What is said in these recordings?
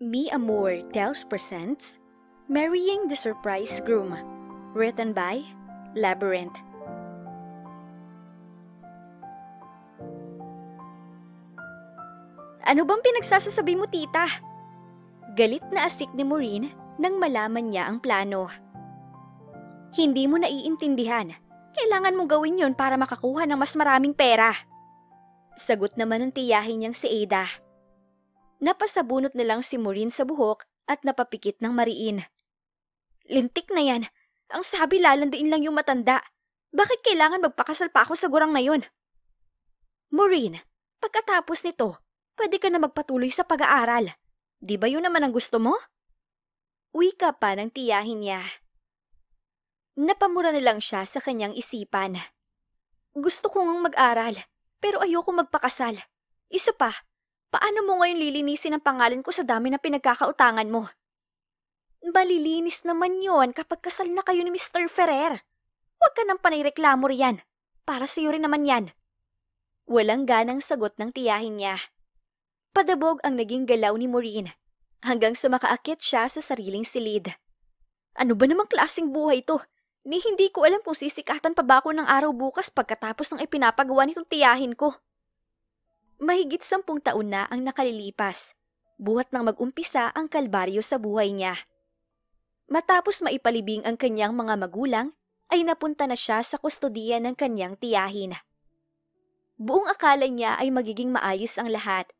Mi Amor Tales presents Marrying the Surprise Groom, written by Labyrinth. Ano bang pinagsasasabi mo, tita? Galit na asik ni Maureen nang malaman niya ang plano. Hindi mo naiintindihan. Kailangan mong gawin yon para makakuha ng mas maraming pera. Sagot naman ng tiyahin niyang si Ada. Napasabunot na lang si Maureen sa buhok at napapikit ng mariin. Lintik na yan. Ang sabi lalandiin lang yung matanda. Bakit kailangan magpakasal pa ako sa gurang na yon? Maureen, pagkatapos nito, pwede ka na magpatuloy sa pag-aaral. Di ba yun naman ang gusto mo? Wika pa ng tiyahin niya. Napamura na lang siya sa kanyang isipan. Gusto ko ngang mag-aral, pero ayoko magpakasal. Isa pa, paano mo ngayon lilinisin ang pangalan ko sa dami na pinagkakautangan mo? Malilinis naman yon kapag kasal na kayo ni Mr. Ferrer. Huwag ka nang panireklamo riyan. Para sa'yo rin naman yan. Walang ganang sagot ng tiyahin niya. Padabog ang naging galaw ni Maureen hanggang sa makaakit siya sa sariling silid. Ano ba namang klaseng buhay to? Ni hindi ko alam kung sisikatan pa ba ako ng araw bukas pagkatapos ng ipinapagawa nitong tiyahin ko. Mahigit 10 taon na ang nakalilipas, buhat nang mag-umpisa ang kalbaryo sa buhay niya. Matapos maipalibing ang kanyang mga magulang, ay napunta na siya sa kustodiya ng kanyang tiyahin. Buong akala niya ay magiging maayos ang lahat,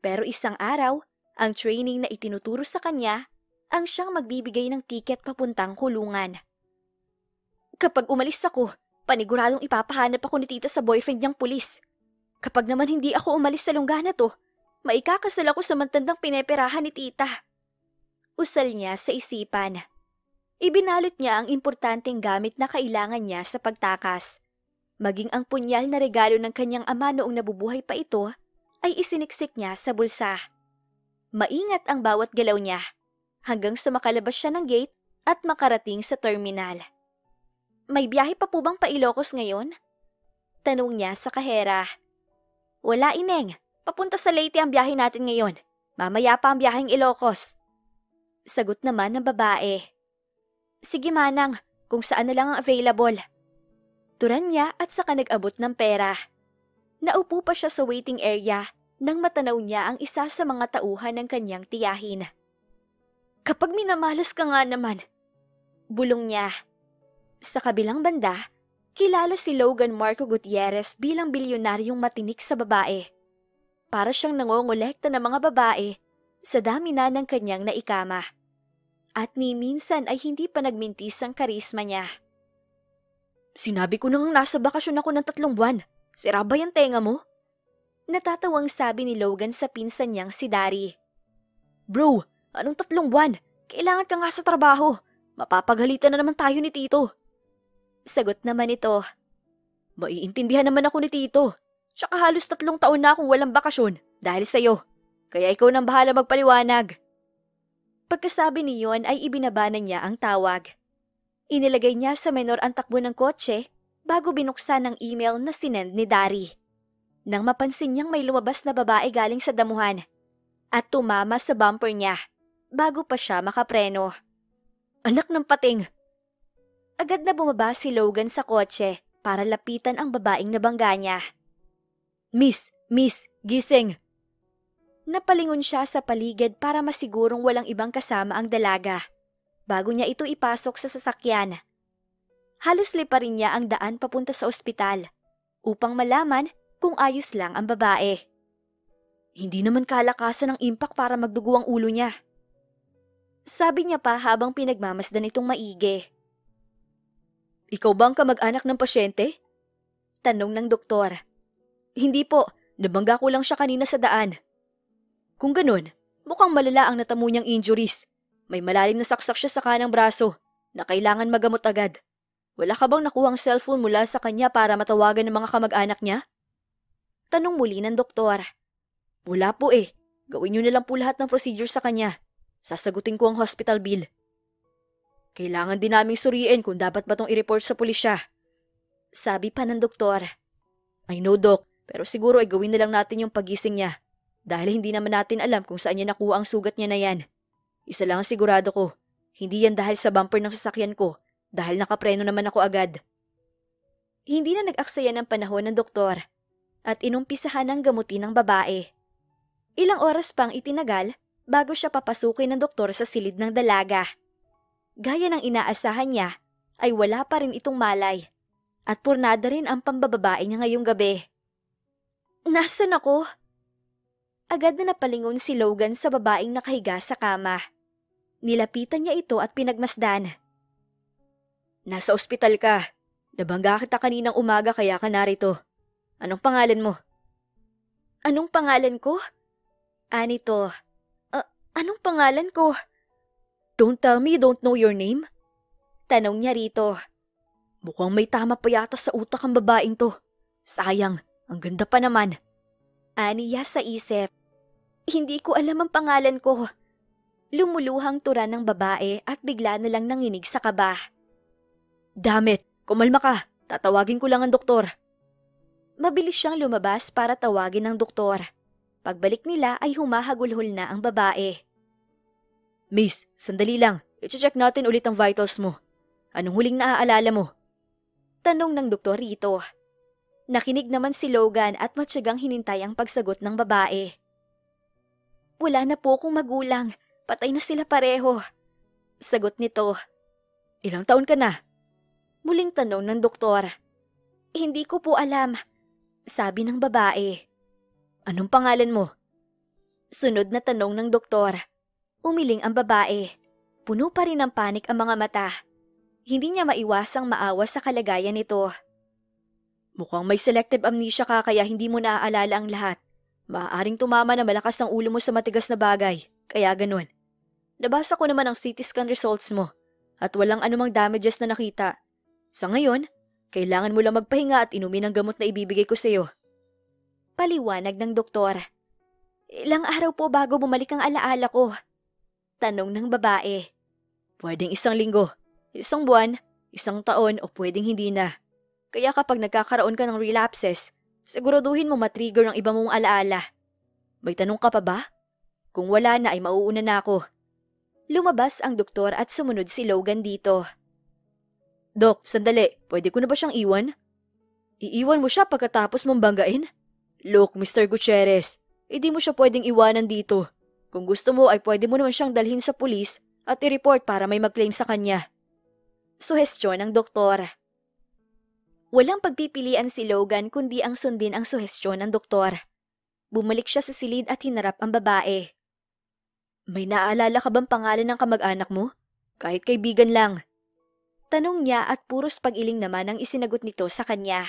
pero isang araw, ang training na itinuturo sa kanya ang siyang magbibigay ng tiket papuntang kulungan. Kapag umalis ako, paniguradong ipapahanap ako ni tita sa boyfriend niyang pulis. Kapag naman hindi ako umalis sa lungga na to, maikakasal ako sa matandang pineperahan ni tita. Usal niya sa isipan. Ibinalot niya ang importanteng gamit na kailangan niya sa pagtakas. Maging ang punyal na regalo ng kanyang ama noong nabubuhay pa ito, ay isiniksik niya sa bulsa. Maingat ang bawat galaw niya, hanggang sa makalabas siya ng gate at makarating sa terminal. May biyahe pa po bang pa Ilocos ngayon? Tanong niya sa kahera. Wala, Ineng. Papunta sa Leyte ang biyahe natin ngayon. Mamaya pa ang biyaheng Ilocos. Sagot naman ng babae. Sige, Manang, kung saan na lang ang available. Turan niya at saka nag-abot ng pera. Naupo pa siya sa waiting area nang matanaw niya ang isa sa mga tauhan ng kanyang tiyahin. Kapag minamalas ka nga naman, bulong niya. Sa kabilang banda, kilala si Logan Marco Gutierrez bilang bilyonaryong matinik sa babae. Para siyang nangongolekta ng mga babae sa dami na ng kanyang naikama. At ni minsan ay hindi pa nagmintis ang karisma niya. Sinabi ko nang nasa bakasyon ako ng 3 buwan. Sira ba yung tenga mo? Natatawang sabi ni Logan sa pinsan niyang si Dari. Bro, anong 3 buwan? Kailangan ka nga sa trabaho. Mapapagalitan na naman tayo ni Tito. Sagot naman ito. Maiintindihan naman ako ni Tito. Tsaka halos 3 taon na akong walang bakasyon dahil sa'yo. Kaya ikaw nang bahala magpaliwanag. Pagkasabi niyon ay ibinabanan niya ang tawag. Inilagay niya sa menor ang takbo ng kotse bago binuksan ang email na sinend ni Dari. Nang mapansin niyang may lumabas na babae galing sa damuhan at tumama sa bumper niya bago pa siya makapreno. Anak ng pating! Agad na bumaba si Logan sa kotse para lapitan ang babaeng nabangga niya. Miss, gising! Napalingon siya sa paligid para masigurong walang ibang kasama ang dalaga bago niya ito ipasok sa sasakyan. Halos liparin niya ang daan papunta sa ospital upang malaman kung ayos lang ang babae. Hindi naman kalakasan ng impact para magdugo ang ulo niya. Sabi niya pa habang pinagmamasdan itong maigi. Ikaw bang kamag-anak ng pasyente? Tanong ng doktor. Hindi po, nabangga ko lang siya kanina sa daan. Kung ganun, mukhang malala ang natamo niyang injuries. May malalim na saksak siya sa kanang braso na kailangan magamot agad. Wala ka bang nakuhang cellphone mula sa kanya para matawagan ng mga kamag-anak niya? Tanong muli ng doktor. Wala po eh. Gawin niyo na lang po lahat ng procedure sa kanya. Sasagutin ko ang hospital bill. Kailangan din naming suriin kung dapat ba itong i-report sa pulisya. Sabi pa ng doktor. I know, Doc, pero siguro ay gawin na lang natin yung pagising niya. Dahil hindi naman natin alam kung saan niya nakuha ang sugat niya na yan. Isa lang ang sigurado ko, hindi yan dahil sa bumper ng sasakyan ko, dahil nakapreno naman ako agad. Hindi na nag-aksaya ng panahon ng doktor at inumpisahan ng gamutin ng babae. Ilang oras pang itinagal bago siya papasukin ng doktor sa silid ng dalaga. Gaya ng inaasahan niya, ay wala pa rin itong malay at purnada rin ang pambababae niya ngayong gabi. Nasaan ako? Agad na napalingon si Logan sa babaeng nakahiga sa kama. Nilapitan niya ito at pinagmasdan. Nasa ospital ka. Nabangga kita kaninang umaga kaya ka narito. Anong pangalan mo? Anong pangalan ko? Anito. Anong pangalan ko? Don't tell me you don't know your name? Tanong niya rito. Mukhang may tama pa yata sa utak ang babaeng to. Sayang, ang ganda pa naman. Aniya sa isip. Hindi ko alam ang pangalan ko. Lumuluhang tura ng babae at bigla na lang nanginig sa kaba. Damit, kumalma ka. Tatawagin ko lang ang doktor. Mabilis siyang lumabas para tawagin ang doktor. Pagbalik nila ay humahagulhol na ang babae. Miss, sandali lang. I-check natin ulit ang vitals mo. Anong huling naaalala mo? Tanong ng doktor rito. Nakinig naman si Logan at matyagang hinintay ang pagsagot ng babae. Wala na po akong magulang. Patay na sila pareho. Sagot nito. Ilang taon ka na? Muling tanong ng doktor. Hindi ko po alam. Sabi ng babae. Anong pangalan mo? Sunod na tanong ng doktor. Umiling ang babae. Puno pa rin ng panik ang mga mata. Hindi niya maiwasang maawa sa kalagayan nito. Mukhang may selective amnesia ka kaya hindi mo naaalala ang lahat. Maaaring tumama na malakas ang ulo mo sa matigas na bagay. Kaya ganun. Nabasa ko naman ang CT scan results mo at walang anumang damages na nakita. Sa ngayon, kailangan mo lang magpahinga at inumin ang gamot na ibibigay ko sa iyo. Paliwanag ng doktor. Ilang araw po bago bumalik ang alaala ko? Tanong ng babae. Pwedeng 1 linggo, 1 buwan, 1 taon o pwedeng hindi na. Kaya kapag nagkakaroon ka ng relapses, siguraduhin mo matrigger ng iba mong alaala. May tanong ka pa ba? Kung wala na ay mauuna na ako. Lumabas ang doktor at sumunod si Logan dito. Dok, sandali. Pwede ko na ba siyang iwan? Iiwan mo siya pagkatapos mong banggain? Look, Mr. Gutierrez, hindi mo siya pwedeng iwanan dito. Kung gusto mo ay pwede mo naman siyang dalhin sa pulis at i-report para may mag-claim sa kanya. Suhestyon ng doktor. Walang pagpipilian si Logan kundi ang sundin ang suhestyon ng doktor. Bumalik siya sa silid at hinarap ang babae. May naaalala ka bang pangalan ng kamag-anak mo? Kahit kaibigan lang. Tanong niya at puros pag-iling naman ang isinagot nito sa kanya.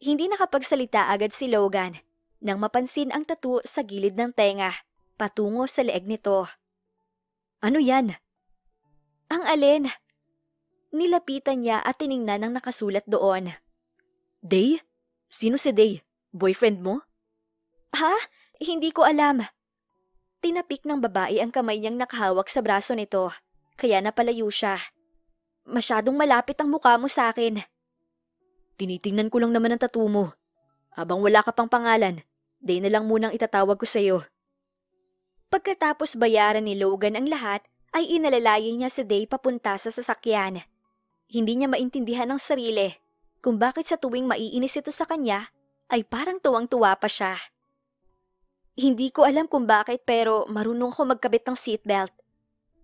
Hindi nakapagsalita agad si Logan nang mapansin ang tattoo sa gilid ng tenga, patungo sa leeg nito. Ano yan? Ang alin? Nilapitan niya at tiningnan ang nakasulat doon. Day? Sino si Day? Boyfriend mo? Ha? Hindi ko alam. Tinapik ng babae ang kamay niyang nakahawak sa braso nito, kaya napalayo siya. Masyadong malapit ang mukha mo sa akin. Tinitingnan ko lang naman ang tattoo mo. Habang wala ka pang pangalan, Day na lang munang itatawag ko sa'yo. Pagkatapos bayaran ni Logan ang lahat, ay inalalayan niya si Day papunta sa sasakyan. Hindi niya maintindihan ang sarili kung bakit sa tuwing maiinis ito sa kanya, ay parang tuwang-tuwa pa siya. Hindi ko alam kung bakit pero marunong ko magkabit ng seatbelt.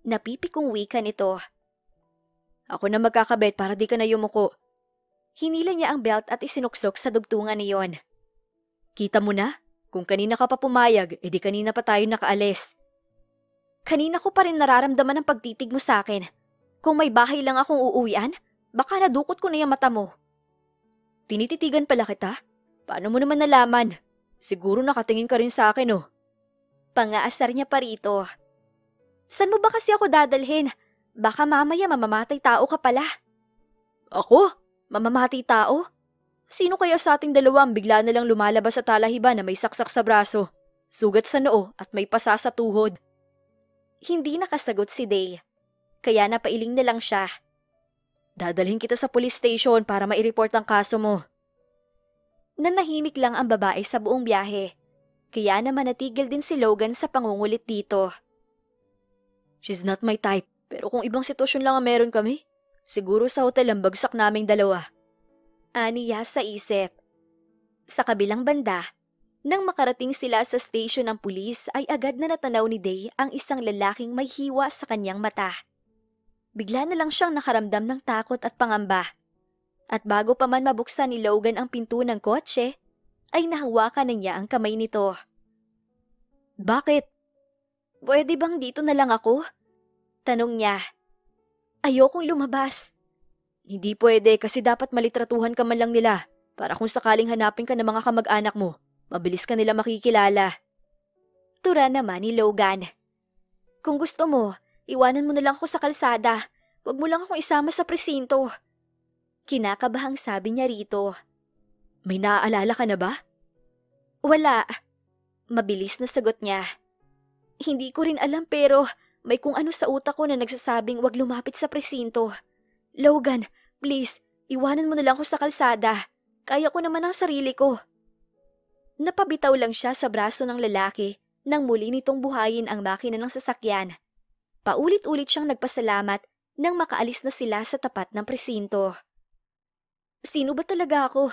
Napipikong wika nito. Ako na magkakabit para di ka na yumuko. Hinila niya ang belt at isinuksok sa dugtungan niyon. Kita mo na? Kung kanina ka pa pumayag, edi kanina pa tayo nakaalis. Kanina ko pa rin nararamdaman ang pagtitig mo sa akin. Kung may bahay lang akong uuwian, baka nadukot ko na yung mata mo. Tinititigan pala kita? Paano mo naman nalaman? Siguro nakatingin ka rin sa akin, oh. Pangaasar niya pa rito. San mo ba kasi ako dadalhin? Baka mamaya mamamatay tao ka pala. Ako? Mamamatay tao? Sino kaya sa ating dalawa ang bigla na lang lumalabas sa talahiban na may saksak sa braso, sugat sa noo at may pasa sa tuhod? Hindi nakasagot si Day, kaya napailing na lang siya. Dadalhin kita sa police station para maireport ang kaso mo. Nanahimik lang ang babae sa buong biyahe, Kaya naman natigil din si Logan sa pangungulit dito. She's not my type, pero kung ibang sitwasyon lang ang meron kami, siguro sa hotel ang bagsak naming dalawa. Aniya sa isip. Sa kabilang banda, nang makarating sila sa station ng pulis ay agad na natanaw ni Day ang isang lalaking may hiwa sa kanyang mata. Bigla na lang siyang nakaramdam ng takot at pangamba. At bago pa man mabuksan ni Logan ang pinto ng kotse, ay nahawakan na niya ang kamay nito. Bakit? Pwede bang dito na lang ako? Tanong niya. Ayokong lumabas. Hindi pwede kasi dapat malitratuhan ka man lang nila para kung sakaling hanapin ka ng mga kamag-anak mo, mabilis ka nila makikilala. Tura naman ni Logan. Kung gusto mo, iwanan mo na lang ako sa kalsada. Huwag mo lang akong isama sa presinto. Kinakabahang sabi niya rito. May naaalala ka na ba? Wala. Mabilis na sagot niya. Hindi ko rin alam pero may kung ano sa utak ko na nagsasabing wag lumapit sa presinto. Logan, please, iwanan mo na lang ako sa kalsada. Kaya ko naman ang sarili ko. Napabitaw lang siya sa braso ng lalaki nang muli nitong buhayin ang makina ng sasakyan. Paulit-ulit siyang nagpasalamat nang makaalis na sila sa tapat ng presinto. Sino ba talaga ako?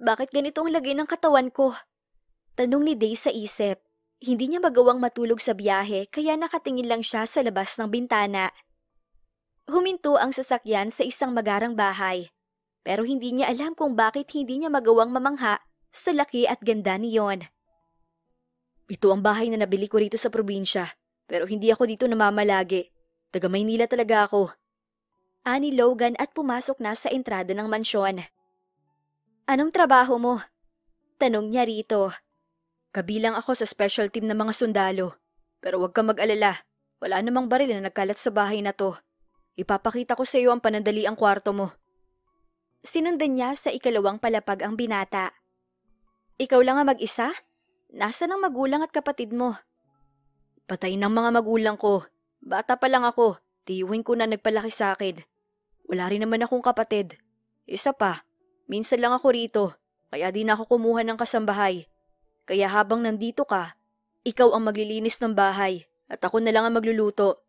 Bakit ganito ang lagay ng katawan ko? Tanong ni Day sa isip. Hindi niya magawang matulog sa biyahe kaya nakatingin lang siya sa labas ng bintana. Huminto ang sasakyan sa isang magarang bahay. Pero hindi niya alam kung bakit hindi niya magawang mamangha sa laki at ganda niyon. Ito ang bahay na nabili ko rito sa probinsya, pero hindi ako dito namamalagi. Taga Maynila talaga ako. Ani Logan at pumasok na sa entrada ng mansyon. Anong trabaho mo? Tanong niya rito. Kabilang ako sa special team ng mga sundalo. Pero huwag kang mag-alala, wala namang baril na nagkalat sa bahay na to. Ipapakita ko sa iyo ang panandaliang kwarto mo. Sinundan niya sa ikalawang palapag ang binata. Ikaw lang ang mag-isa? Nasaan ang magulang at kapatid mo? Patay ng mga magulang ko. Bata pa lang ako, tiyuhin ko na nagpalaki sa akin. Wala rin naman akong kapatid. Isa pa, minsan lang ako rito, kaya di na ako kumuha ng kasambahay. Kaya habang nandito ka, ikaw ang maglilinis ng bahay at ako na lang ang magluluto.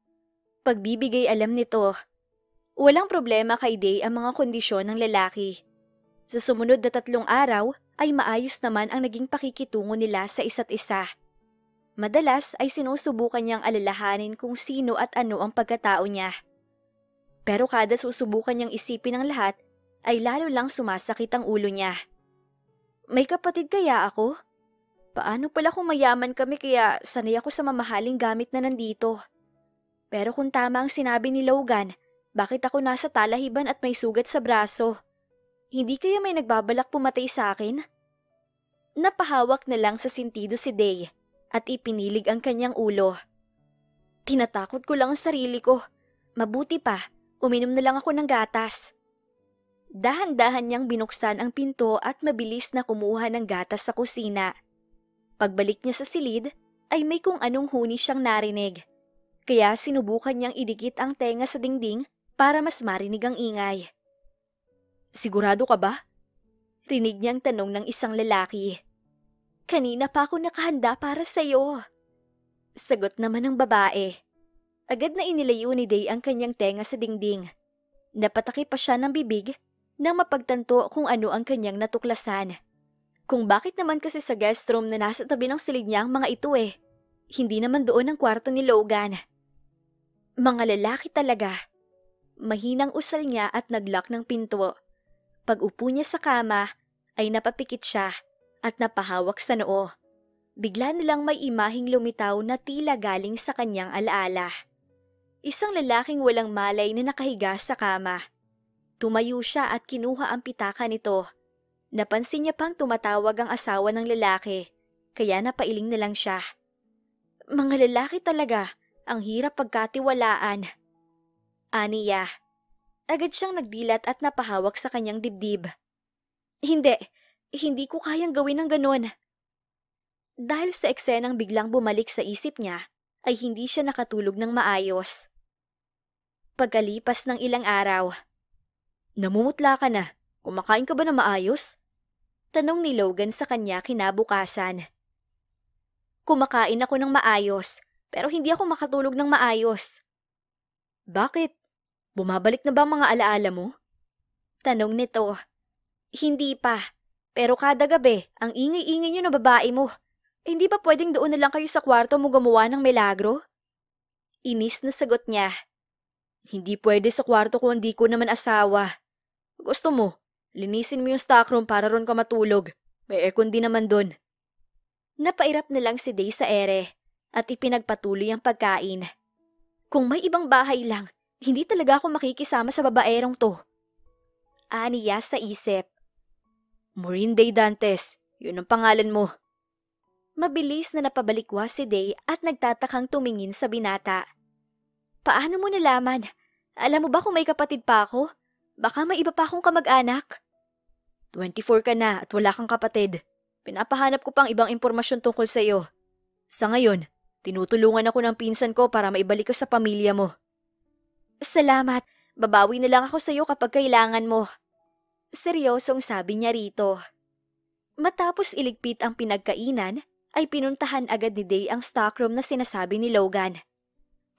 Pagbibigay alam nito. Walang problema kay Day ang mga kondisyon ng lalaki. Sa sumunod na 3 araw ay maayos naman ang naging pakikitungo nila sa isa't isa. Madalas ay sinusubukan niyang alalahanin kung sino at ano ang pagkatao niya. Pero kada susubukan niyang isipin ang lahat, ay lalo lang sumasakit ang ulo niya. May kapatid kaya ako? Paano pala kung mayaman kami kaya sanay ako sa mamahaling gamit na nandito? Pero kung tama ang sinabi ni Logan, bakit ako nasa talahiban at may sugat sa braso? Hindi kaya may nagbabalak pumatay sa akin? Napahawak na lang sa sentido si Day at ipinilig ang kanyang ulo. Tinatakot ko lang ang sarili ko. Mabuti pa, uminom na lang ako ng gatas. Dahan-dahan niyang binuksan ang pinto at mabilis na kumuha ng gatas sa kusina. Pagbalik niya sa silid, ay may kung anong huni siyang narinig. Kaya sinubukan niyang idikit ang tenga sa dingding para mas marinig ang ingay. Sigurado ka ba? Rinig niyang tanong ng isang lalaki. Kanina pa ako nakahanda para sa'yo. Sagot naman ng babae. Agad na inilayo ni Day ang kanyang tenga sa dingding. Napataki pa siya ng bibig nang mapagtanto kung ano ang kanyang natuklasan. Kung bakit naman kasi sa guest room na nasa tabi ng silid niya ang mga ito eh. Hindi naman doon ang kwarto ni Logan. Mga lalaki talaga. Mahinang usal niya at naglock ng pinto. Pag-upo niya sa kama ay napapikit siya at napahawak sa noo. Bigla nilang may imaheng lumitaw na tila galing sa kanyang alaala. Isang lalaking walang malay na nakahiga sa kama. Tumayo siya at kinuha ang pitaka nito. Napansin niya pang tumatawag ang asawa ng lalaki, kaya napailing na lang siya. Mga lalaki talaga, ang hirap pagkatiwalaan. Aniya. Agad siyang nagdilat at napahawak sa kanyang dibdib. Hindi ko kayang gawin ng ganon. Dahil sa eksenang biglang bumalik sa isip niya, ay hindi siya nakatulog ng maayos. Pagkalipas ng ilang araw. Namumutla ka na. Kumakain ka ba na maayos? Tanong ni Logan sa kanya kinabukasan. Kumakain ako ng maayos, pero hindi ako makatulog ng maayos. Bakit? Bumabalik na ba ang mga alaala mo? Tanong nito. Hindi pa, pero kada gabi, ang ingay-ingay niyo na babae mo. Hindi ba pwedeng doon na lang kayo sa kwarto mo gumawa ng milagro? Inis na sagot niya. Hindi pwede sa kwarto ko, hindi ko naman asawa. Gusto mo, linisin mo yung stockroom para ron ka matulog. May aircon din naman doon. Napairap na lang si Day sa ere at ipinagpatuloy ang pagkain. Kung may ibang bahay lang, hindi talaga ako makikisama sa babaerong to. Aniya sa isip. Maureen Day Dantes, yun ang pangalan mo. Mabilis na napabalikwa si Day at nagtatakang tumingin sa binata. Paano mo nalaman? Alam mo ba kung may kapatid pa ako? Baka may iba pa akong kamag-anak. 24 ka na at wala kang kapatid. Pinapahanap ko pang ibang impormasyon tungkol sa iyo. Sa ngayon, tinutulungan ako ng pinsan ko para maibalik ka sa pamilya mo. Salamat. Babawi na lang ako sa iyo kapag kailangan mo. Seryosong sabi niya rito. Matapos iligpit ang pinagkainan, ay pinuntahan agad ni Day ang stockroom na sinasabi ni Logan.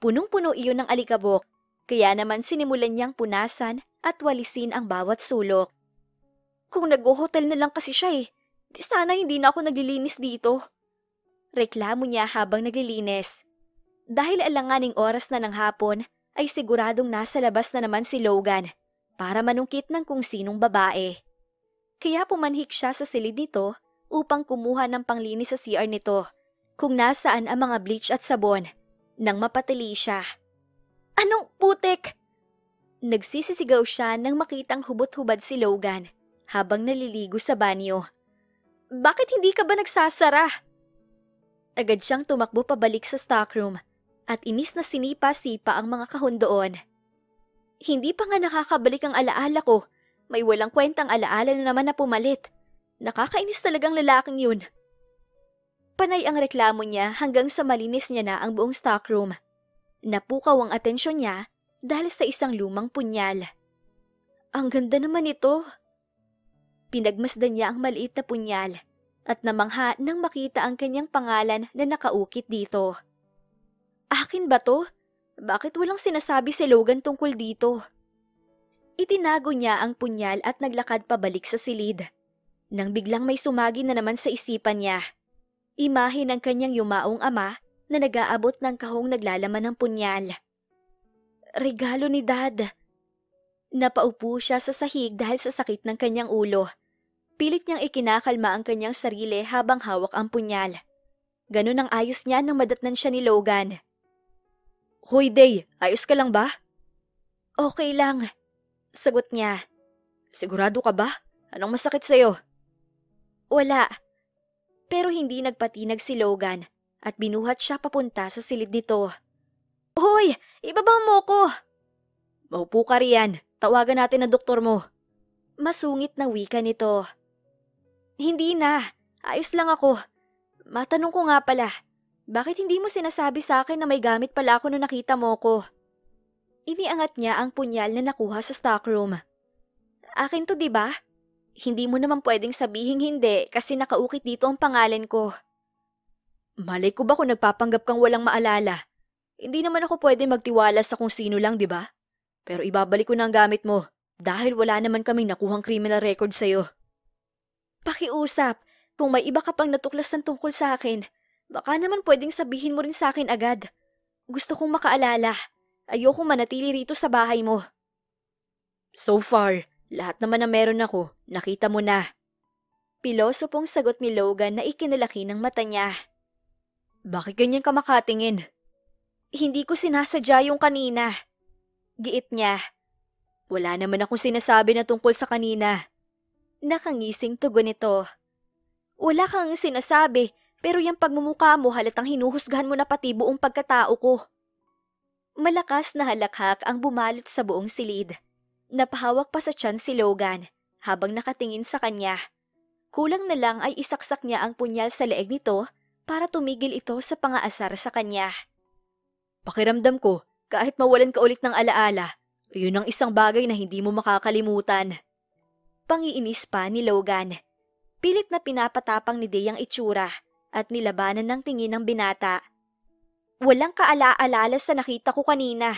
Punong-puno iyon ng alikabok, kaya naman sinimulan niyang punasan at walisin ang bawat sulok. Kung nag-hotel na lang kasi siya di sana hindi na ako naglilinis dito. Reklamo niya habang naglilinis. Dahil alanganing oras na ng hapon, ay siguradong nasa labas na naman si Logan para manungkit ng kung sinong babae. Kaya pumanhik siya sa silid nito upang kumuha ng panglinis sa CR nito kung nasaan ang mga bleach at sabon nang mapatili siya. Anong putik? Nagsisisigaw siya nang makitang hubot-hubad si Logan habang naliligo sa banyo. Bakit hindi ka ba nagsasara? Agad siyang tumakbo pabalik sa stockroom at inis na sinipa-sipa ang mga kahon doon. Hindi pa nga nakakabalik ang alaala ko. May walang kwentang alaala na naman na pumalit. Nakakainis talagang lalaking yun. Panay ang reklamo niya hanggang sa malinis niya na ang buong stockroom. Napukaw ang atensyon niya dahil sa isang lumang punyal. Ang ganda naman ito. Pinagmasdan niya ang maliit na punyal at namangha nang makita ang kanyang pangalan na nakaukit dito. Akin ba to? Bakit walang sinasabi si Logan tungkol dito? Itinago niya ang punyal at naglakad pabalik sa silid. Nang biglang may sumagi na naman sa isipan niya. Imahe ng kanyang yumaong ama na nag-aabot ng kahong naglalaman ng punyal. Regalo ni Dad. Napaupo siya sa sahig dahil sa sakit ng kanyang ulo. Pilit niyang ikinakalma ang kanyang sarili habang hawak ang punyal. Ganun ang ayos niya nang madatnan siya ni Logan. Hoy Day, ayos ka lang ba? Okay lang, sagot niya. Sigurado ka ba? Anong masakit sa'yo? Wala. Pero hindi nagpatinag si Logan at binuhat siya papunta sa silid nito. Hoy, ibaba mo ko! Maupo ka riyan. Tawagan natin ang doktor mo. Masungit na wika nito. Hindi na. Ayos lang ako. Matanong ko nga pala. Bakit hindi mo sinasabi sa akin na may gamit pala ako nung nakita mo ko? Iniangat niya ang punyal na nakuha sa stockroom. Akin to, di ba? Hindi mo naman pwedeng sabihing hindi kasi nakaukit dito ang pangalan ko. Malay ko ba kung nagpapanggap kang walang maalala? Hindi naman ako pwede magtiwala sa kung sino lang, di ba? Pero ibabalik ko na ang gamit mo dahil wala naman kaming nakuhang criminal record sa'yo. Pakiusap, kung may iba ka pang natuklasan tungkol sa akin, baka naman pwedeng sabihin mo rin sa akin agad. Gusto kong makaalala. Ayokong manatili rito sa bahay mo. So far, lahat naman na meron ako, nakita mo na. Pilosopong sagot ni Logan na ikinalaki ng mata niya. Bakit ganyan ka makatingin? Hindi ko sinasadya yung kanina. Giit niya. Wala naman akong sinasabi na tungkol sa kanina. Nakangising tugon nito. Wala kang sinasabi, pero yung pagmumukha mo halatang hinuhusgahan mo na pati buong pagkatao ko. Malakas na halakhak ang bumalot sa buong silid. Napahawak pa sa tiyan si Logan habang nakatingin sa kanya. Kulang na lang ay isaksak niya ang punyal sa leeg nito para tumigil ito sa pangaasar sa kanya. Pakiramdam ko, kahit mawalan ka ulit ng alaala, yun ang isang bagay na hindi mo makakalimutan. Pangiinis pa ni Logan. Pilit na pinapatapang ni Day ang itsura at nilabanan ng tingin ng binata. Walang kaala-alala sa nakita ko kanina.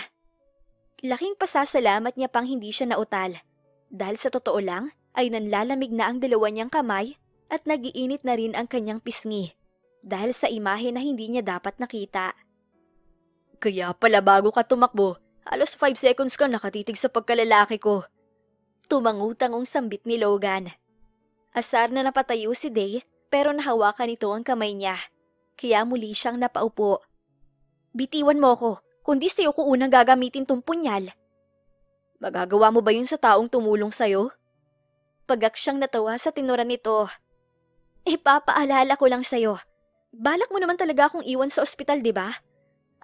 Laking pasasalamat niya pang hindi siya nautal. Dahil sa totoo lang ay nanlalamig na ang dalawa niyang kamay at nagiinit na rin ang kanyang pisngi dahil sa imahe na hindi niya dapat nakita. Kaya pala bago ka tumakbo, halos 5 seconds kang nakatitig sa pagkalalaki ko. Tumangutangong sambit ni Logan. Asar na napatayo si Day pero nahawakan nito ang kamay niya. Kaya muli siyang napaupo. Bitiwan mo ko, kundi sa'yo ko unang gagamitin tong punyal. Magagawa mo ba yun sa taong tumulong sa'yo? Pagak siyang natawa sa tinura nito. Ipapaalala ko lang sa'yo. Balak mo naman talaga akong iwan sa ospital, di ba?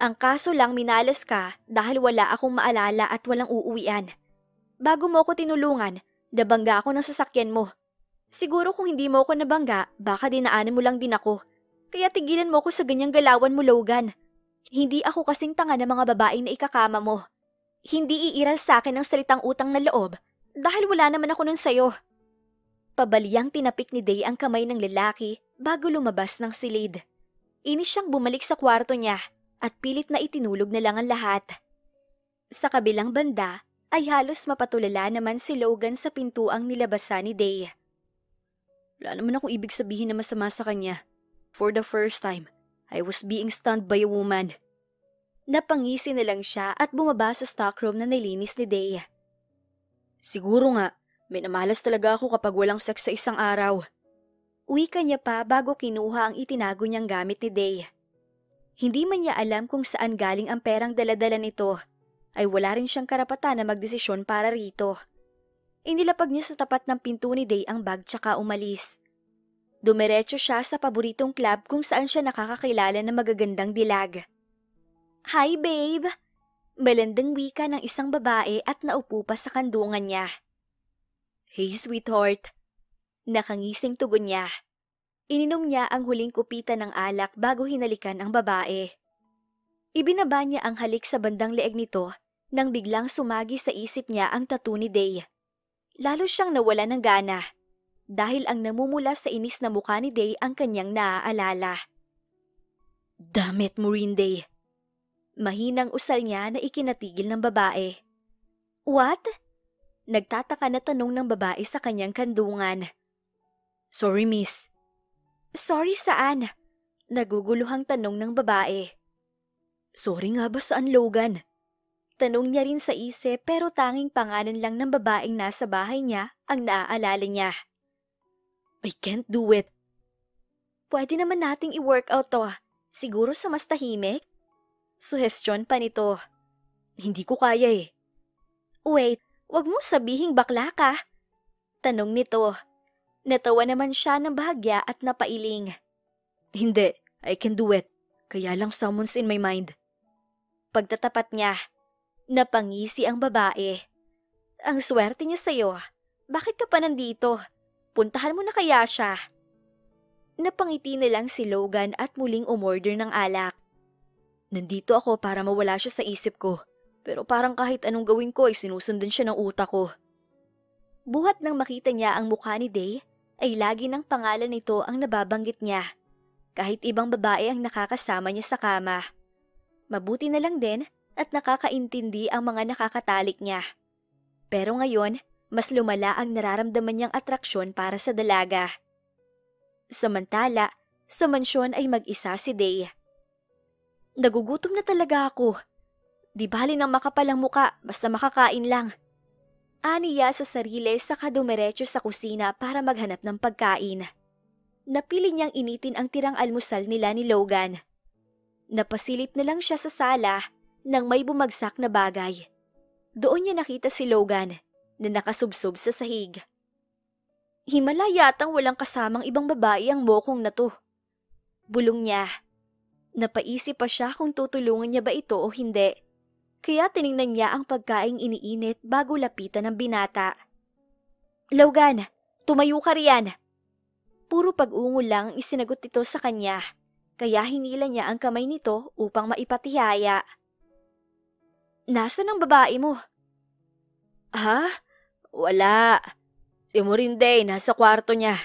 Ang kaso lang minalas ka dahil wala akong maalala at walang uuwian. Bago mo ako tinulungan, nabangga ako ng sasakyan mo. Siguro kung hindi mo ako nabangga, baka dinaanan mo lang din ako. Kaya tigilan mo ako sa ganyang galawan mo, Logan. Hindi ako kasing tanga ng mga babaeng na ikakama mo. Hindi iiral sa akin ang salitang utang na loob dahil wala naman ako nun sa'yo. Pabaliyang tinapik ni Day ang kamay ng lalaki bago lumabas ng silid. Inis siyang bumalik sa kwarto niya at pilit na itinulog na lang ang lahat. Sa kabilang banda ay halos mapatulala naman si Logan sa pintuang nilabasan ni Day. Wala naman akong ibig sabihin na masama sa kanya. For the first time, I was being stunned by a woman. Napangisi na lang siya at bumaba sa stockroom na nilinis ni Day. Siguro nga, may namalas talaga ako kapag walang sex sa isang araw. Wika niya pa bago kinuha ang itinago niyang gamit ni Day. Hindi man niya alam kung saan galing ang perang daladala nito, ay wala rin siyang karapatan na magdesisyon para rito. Inilapag niya sa tapat ng pinto ni Day ang bag tsaka umalis. Dumiretso siya sa paboritong club kung saan siya nakakakilala ng magagandang dilag. Hi babe! Malandang wika ng isang babae at naupo pa sa kandungan niya. Hey sweetheart! Nakangising tugon niya. Ininom niya ang huling kupitan ng alak bago hinalikan ang babae. Ibinaba niya ang halik sa bandang leeg nito nang biglang sumagi sa isip niya ang tattoo ni Day. Lalo siyang nawala ng gana dahil ang namumula sa inis na mukha ni Day ang kanyang naaalala. Damn it, Maureen Day! Mahinang usal niya na ikinatigil ng babae. What? Nagtataka na tanong ng babae sa kanyang kandungan. Sorry, miss. Sorry saan? Naguguluhang tanong ng babae. Sorry nga ba saan, Logan? Tanong niya rin sa isip pero tanging pangalan lang ng babaeng nasa bahay niya ang naaalala niya. I can't do it. Pwede naman nating i-workout to. Siguro sa mas tahimik? Suhestyon pa nito. Hindi ko kaya eh. Wait, wag mo sabihing bakla ka. Tanong nito. Natawa naman siya ng bahagya at napailing. Hindi, I can do it. Kaya lang someone's in my mind. Pagtatapat niya, napangisi ang babae. Ang swerte niya sa'yo. Bakit ka pa nandito? Puntahan mo na kaya siya. Napangiti na lang si Logan at muling umorder ng alak. Nandito ako para mawala siya sa isip ko. Pero parang kahit anong gawin ko ay sinusundan siya ng utak ko. Buhat nang makita niya ang mukha ni Day, ay lagi ng pangalan nito ang nababanggit niya. Kahit ibang babae ang nakakasama niya sa kama. Mabuti na lang din at nakakaintindi ang mga nakakatalik niya. Pero ngayon, mas lumala ang nararamdaman niyang atraksyon para sa dalaga. Samantala, sa mansyon ay mag-isa si Day. Nagugutom na talaga ako. Di bali ng makapalang muka, basta makakain lang. Aniya sa sarili saka dumiretso sa kusina para maghanap ng pagkain. Napili niyang initin ang tirang almusal nila ni Logan. Napasilip na lang siya sa sala nang may bumagsak na bagay. Doon niya nakita si Logan na nakasubsob sa sahig. Himala yatang walang kasamang ibang babae ang mokong na to. Bulong niya. Napaisip pa siya kung tutulungan niya ba ito o hindi. Kaya tiningnan niya ang pagkaing iniinit bago lapitan ng binata. Logan, tumayo ka riyan. Puro pag-ungol lang ang isinagot nito sa kanya, kaya hinila niya ang kamay nito upang maipatihaya. Nasaan ang babae mo? Ha? Wala. Si Maureen Day, nasa kwarto niya.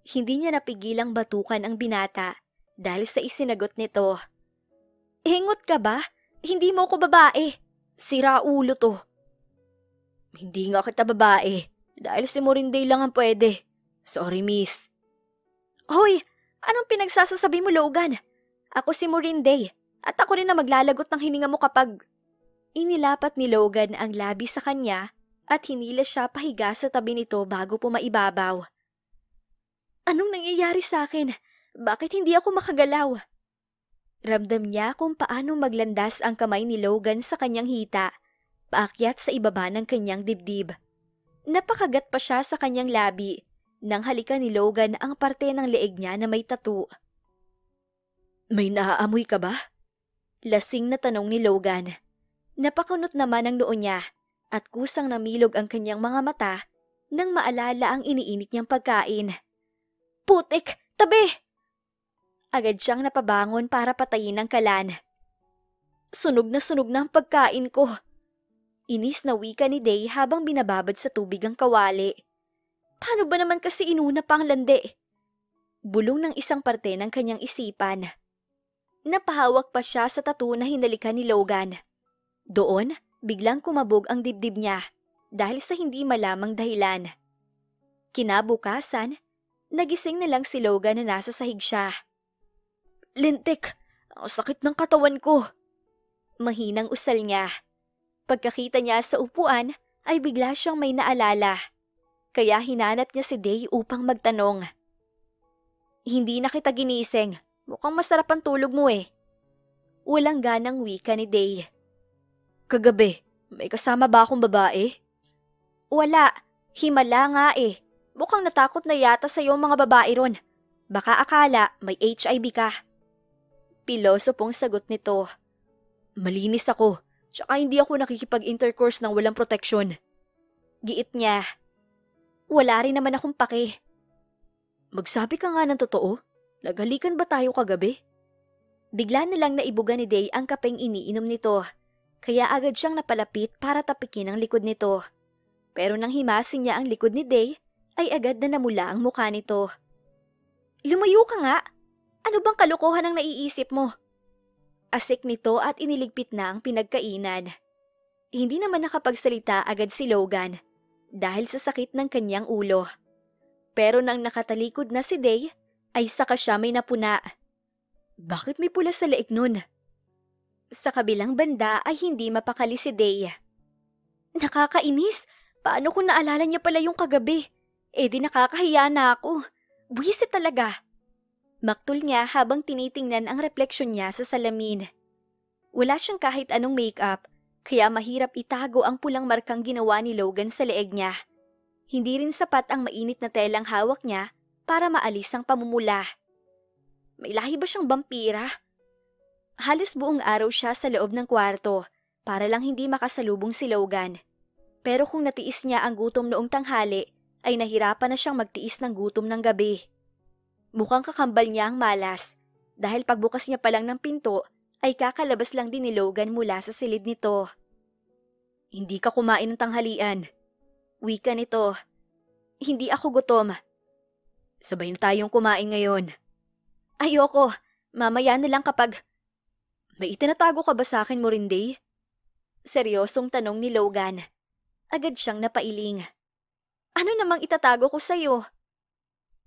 Hindi niya napigilang batukan ang binata dahil sa isinagot nito. Hingot ka ba? Hindi mo ko babae. Sira ulo to. Hindi nga kita babae. Dahil si Morinday lang ang pwede. Sorry, miss. Hoy, anong pinagsasasabi mo, Logan? Ako si Morinday. At ako rin na maglalagot ng hininga mo kapag... Inilapat ni Logan ang labi sa kanya at hinila siya pahiga sa tabi nito bago pumaibabaw. Anong nangyayari sa akin? Bakit hindi ako makagalaw? Ramdam niya kung paano maglandas ang kamay ni Logan sa kanyang hita, paakyat sa ibaba ng kanyang dibdib. Napakagat pa siya sa kanyang labi nang halikan ni Logan ang parte ng leeg niya na may tattoo. May naaamoy ka ba? Lasing na tanong ni Logan. Napakunot naman ang noo niya at kusang namilog ang kanyang mga mata nang maalala ang iniinit niyang pagkain. Putik! Tabi! Agad siyang napabangon para patayin ang kalan. Sunog na ang pagkain ko. Inis na wika ni Day habang binababad sa tubig ang kawali. Paano ba naman kasi inuna pa ang landi? Bulong ng isang parte ng kanyang isipan. Napahawak pa siya sa tattoo na hinalikan ni Logan. Doon, biglang kumabog ang dibdib niya dahil sa hindi malamang dahilan. Kinabukasan, nagising na lang si Logan na nasa sahig siya. Lintik, ang sakit ng katawan ko. Mahinang usal niya. Pagkakita niya sa upuan ay bigla siyang may naalala. Kaya hinanap niya si Day upang magtanong. Hindi na kita ginising. Mukhang masarap ang tulog mo eh. Walang ganang wika ni Day. Kagabi, may kasama ba akong babae? Wala. Himala nga eh. Mukhang natakot na yata sa'yo ang mga babae ron. Baka akala may HIV ka. Pilosopong sagot nito. Malinis ako. Tsaka hindi ako nakikipag-intercourse ng walang proteksyon. Giit niya. Wala rin naman akong pake. Magsabi ka nga ng totoo. Naghalikan ba tayo kagabi? Bigla na lang naibuga ni Day ang kapeng iniinom nito. Kaya agad siyang napalapit para tapikin ang likod nito. Pero nang himasin niya ang likod ni Day, ay agad na namula ang mukha nito. Lumayo ka nga! Ano bang kalokohan ang naiisip mo? Asik nito at iniligpit na ang pinagkainan. Hindi naman nakapagsalita agad si Logan dahil sa sakit ng kanyang ulo. Pero nang nakatalikod na si Day, ay saka siya may napuna. Bakit may pula sa leeg nun? Sa kabilang banda ay hindi mapakali si Day. Nakakainis! Paano kung naalala niya pala yung kagabi? Eh di nakakahiya na ako. Buwisit talaga. Maktol niya habang tinitingnan ang refleksyon niya sa salamin. Wala siyang kahit anong makeup, kaya mahirap itago ang pulang markang ginawa ni Logan sa leeg niya. Hindi rin sapat ang mainit na telang hawak niya para maalis ang pamumula. May lahi ba siyang vampira? Halos buong araw siya sa loob ng kwarto para lang hindi makasalubong si Logan. Pero kung natiis niya ang gutom noong tanghali, ay nahirapan na siyang magtiis ng gutom ng gabi. Mukhang kakambal niya ang malas dahil pagbukas niya pa lang ng pinto ay kakalabas lang din ni Logan mula sa silid nito. Hindi ka kumain ng tanghalian. Wika nito. Hindi ako gutom. Sabay na tayong kumain ngayon. Ayoko. Mamaya na lang kapag... May itinatago ka ba sa akin, Morinday? Seryosong tanong ni Logan. Agad siyang napailing. Ano namang itatago ko sa'yo?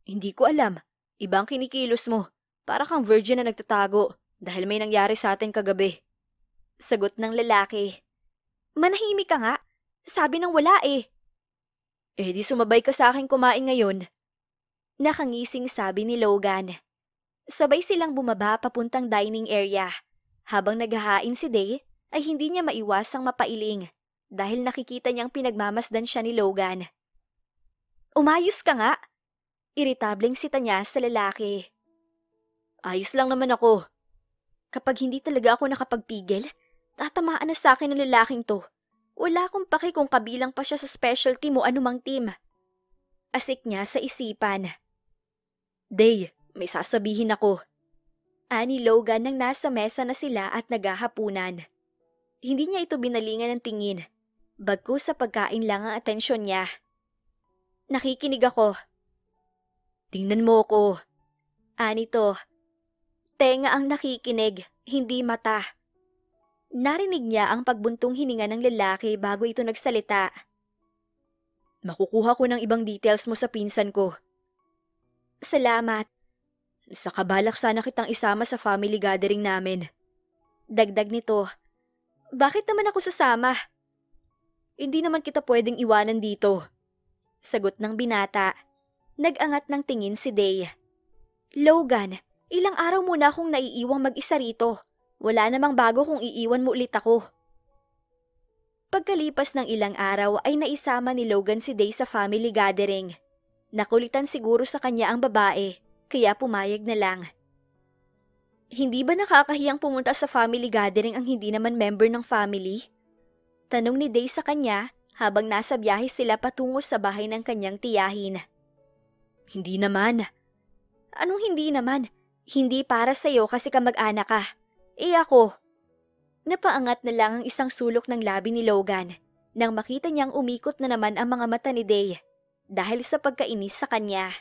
Hindi ko alam. Ibang kinikilos mo. Para kang virgin na nagtatago dahil may nangyari sa atin kagabi. Sagot ng lalaki. Manahimik ka nga. Sabi ng wala eh. Eh di sumabay ka sa akin kumain ngayon. Nakangising sabi ni Logan. Sabay silang bumaba papuntang dining area. Habang naghahain si Day, ay hindi niya maiwasang mapailing dahil nakikita niyang pinagmamasdan siya ni Logan. Umayos ka nga! Iritableng sita niya sa lalaki. Ayos lang naman ako. Kapag hindi talaga ako nakapagpigil, tatamaan na sa akin ang lalaking to. Wala akong paki kung kabilang pa siya sa specialty mo anumang team. Asik niya sa isipan. Day, may sasabihin ako. Ani Logan nang nasa mesa na sila at naghahapunan. Hindi niya ito binalingan ng tingin. Bagkus sa pagkain lang ang atensyon niya. Nakikinig ako. Tingnan mo ko. Ani to. Tenga ang nakikinig, hindi mata. Narinig niya ang pagbuntong hininga ng lalaki bago ito nagsalita. Makukuha ko ng ibang details mo sa pinsan ko. Salamat. Sa kabalak sana kitang isama sa family gathering namin. Dagdag nito, bakit naman ako sasama? Hindi naman kita pwedeng iwanan dito. Sagot ng binata. Nag-angat ng tingin si Day. Logan, ilang araw muna akong naiiwang mag-isa rito. Wala namang bago kung iiwan mo ulit ako. Pagkalipas ng ilang araw ay naisama ni Logan si Day sa family gathering. Nakulitan siguro sa kanya ang babae, kaya pumayag na lang. Hindi ba nakakahiyang pumunta sa family gathering ang hindi naman member ng family? Tanong ni Day sa kanya habang nasa biyahe sila patungo sa bahay ng kanyang tiyahin. Hindi naman. Anong hindi naman? Hindi para sa'yo kasi kamag-anak ka. Ako. Napaangat na lang ang isang sulok ng labi ni Logan nang makita niyang umikot na naman ang mga mata ni Day dahil sa pagkainis sa kanya.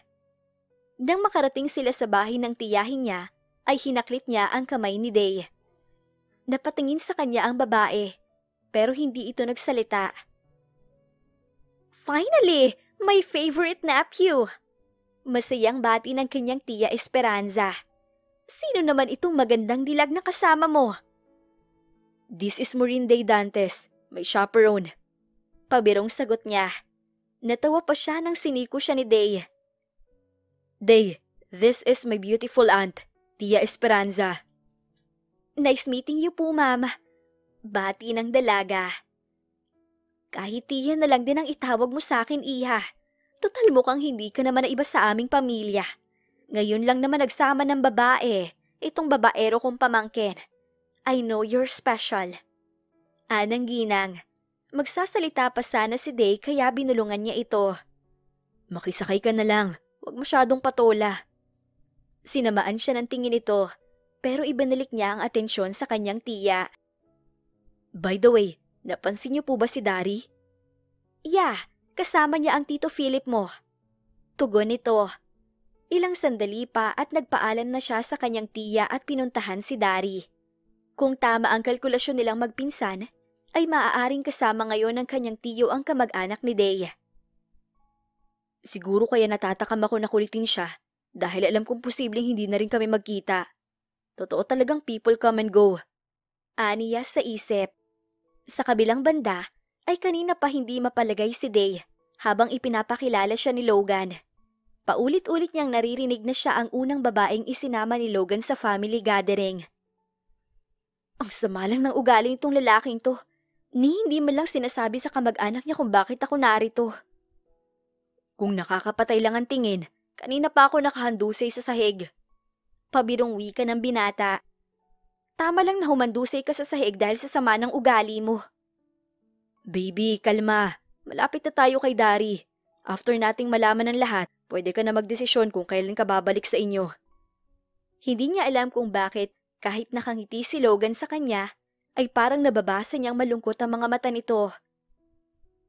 Nang makarating sila sa bahay ng tiyahin niya, ay hinaklit niya ang kamay ni Day. Napatingin sa kanya ang babae, pero hindi ito nagsalita. Finally! My favorite nephew! Masayang bati ng kanyang tiya Esperanza. Sino naman itong magandang dilag na kasama mo? This is Maureen Day Dantes, may chaperone. Pabirong sagot niya. Natawa pa siya nang siniko siya ni Day. Day, this is my beautiful aunt, Tia Esperanza. Nice meeting you po, ma'am. Bati ng dalaga. Kahit tiya na lang din ang itawag mo sa akin, iha. Total mukhang hindi ka naman naiba sa aming pamilya. Ngayon lang naman nagsama ng babae, itong babaero kong pamangkin. I know you're special. Anang ginang. Magsasalita pa sana si Day kaya binulungan niya ito. Makisakay ka na lang, huwag masyadong patola. Sinamaan siya ng tingin ito, pero ibinalik niya ang atensyon sa kanyang tiya. By the way, napansin niyo po ba si Dari? Yeah, kasama niya ang Tito Philip mo. Tugon nito. Ilang sandali pa at nagpaalam na siya sa kanyang tiya at pinuntahan si Dari. Kung tama ang kalkulasyon nilang magpinsan, ay maaaring kasama ngayon ng kanyang tiyo ang kamag-anak ni Day. Siguro kaya natatakam ako na kulitin siya dahil alam kong posibleng hindi na rin kami magkita. Totoo talagang people come and go. Aniya sa isip. Sa kabilang banda ay kanina pa hindi mapalagay si Day habang ipinapakilala siya ni Logan. Paulit-ulit niyang naririnig na siya ang unang babaeng isinama ni Logan sa family gathering. Ang sama lang ng ugali nitong lalaking to. Hindi man lang sinasabi sa kamag-anak niya kung bakit ako narito. Kung nakakapatay lang ang tingin, kanina pa ako nakahandusay sa sahig. Pabirong wika ng binata. Tama lang na humandusay ka sa sahig dahil sa sama ng ugali mo. Baby, kalma. Malapit na tayo kay Dari. After nating malaman ng lahat, pwede ka na magdesisyon kung kailan ka babalik sa inyo. Hindi niya alam kung bakit kahit nakangiti si Logan sa kanya, ay parang nababasa niyang malungkot ang mga mata nito.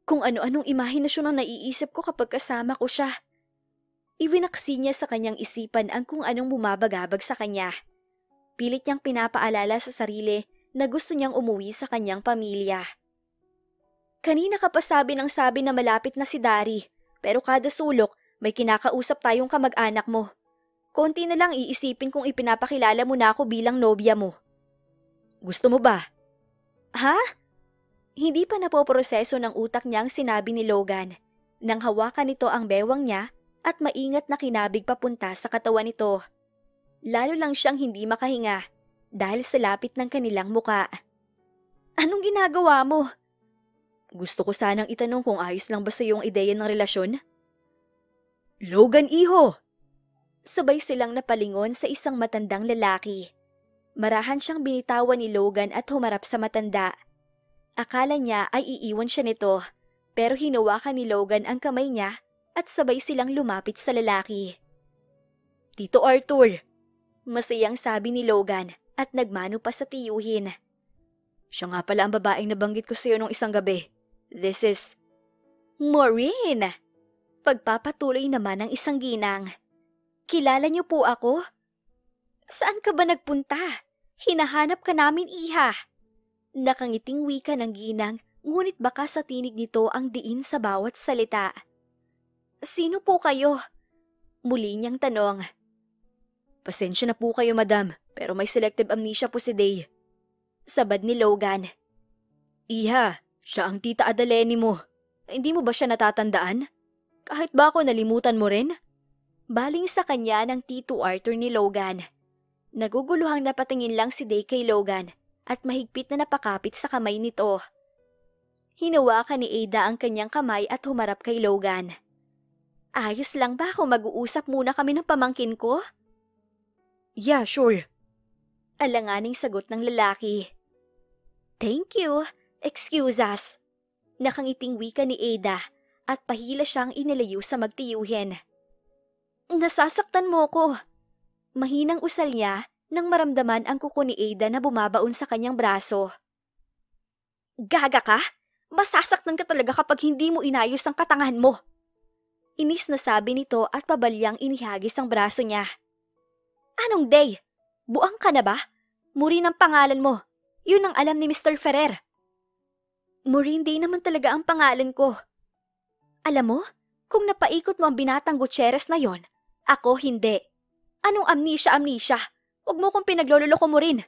Kung ano-anong imahinasyon ang naiisip ko kapag kasama ko siya. Iwinaksi niya sa kanyang isipan ang kung anong bumabagabag sa kanya. Pilit niyang pinapaalala sa sarili na gusto niyang umuwi sa kanyang pamilya. Kanina ka pa sabi na malapit na si Dari, pero kada sulok may kinakausap tayong kamag-anak mo. Konti na lang iisipin kung ipinapakilala mo na ako bilang nobya mo. Gusto mo ba? Ha? Hindi pa napoproseso ng utak niya ang sinabi ni Logan. Nang hawakan nito ang bewang niya at maingat na kinabig papunta sa katawan nito. Lalo lang siyang hindi makahinga dahil sa lapit ng kanilang muka. Anong ginagawa mo? Gusto ko sanang itanong kung ayos lang ba sa iyong ideya ng relasyon? Logan, iho! Sabay silang napalingon sa isang matandang lalaki. Marahan siyang binitawan ni Logan at humarap sa matanda. Akala niya ay iiwan siya nito, pero hinawakan ni Logan ang kamay niya at sabay silang lumapit sa lalaki. Tito Arthur, masayang sabi ni Logan at nagmano pa sa tiyuhin. Siya nga pala ang babaeng nabanggit ko sa iyo nung isang gabi. This is Maureen! Pagpapatuloy naman ng isang ginang. Kilala niyo po ako? Saan ka ba nagpunta? Hinahanap ka namin, iha. Nakangiting wika ng ginang, ngunit baka sa tinig nito ang diin sa bawat salita. Sino po kayo? Muli niyang tanong. Pasensya na po kayo, madam, pero may selective amnesia po si Day. Sabad ni Logan. Iha, siya ang tita Adaleni mo. Hindi mo ba siya natatandaan? Kahit ba ako nalimutan mo rin? Baling sa kanya ng Tito Arthur ni Logan. Naguguluhang napatingin lang si Day kay Logan at mahigpit na napakapit sa kamay nito. Hinawakan ni Ada ang kanyang kamay at humarap kay Logan. Ayos lang ba kung mag-uusap muna kami ng pamangkin ko? Yeah, sure. Alanganing sagot ng lalaki. Thank you. Excuse us. Nakangiting wika ni Ada at pahila siyang inilayo sa magtiyuhin. Nasasaktan mo ko. Mahinang usal niya nang maramdaman ang kuko ni Ada na bumabaon sa kanyang braso. Gaga ka? Masasaktan ka talaga kapag hindi mo inayos ang katangahan mo. Inis na sabi nito at pabalyang inihagis ang braso niya. Anong Day? Buang ka na ba? Maureen ang pangalan mo. Yun ang alam ni Mr. Ferrer. Maureen Day naman talaga ang pangalan ko. Alam mo, kung napaikot mo ang binatang Gutierrez na yon, ako hindi. Anong amnesia? Huwag mo kong pinaglololoko mo rin.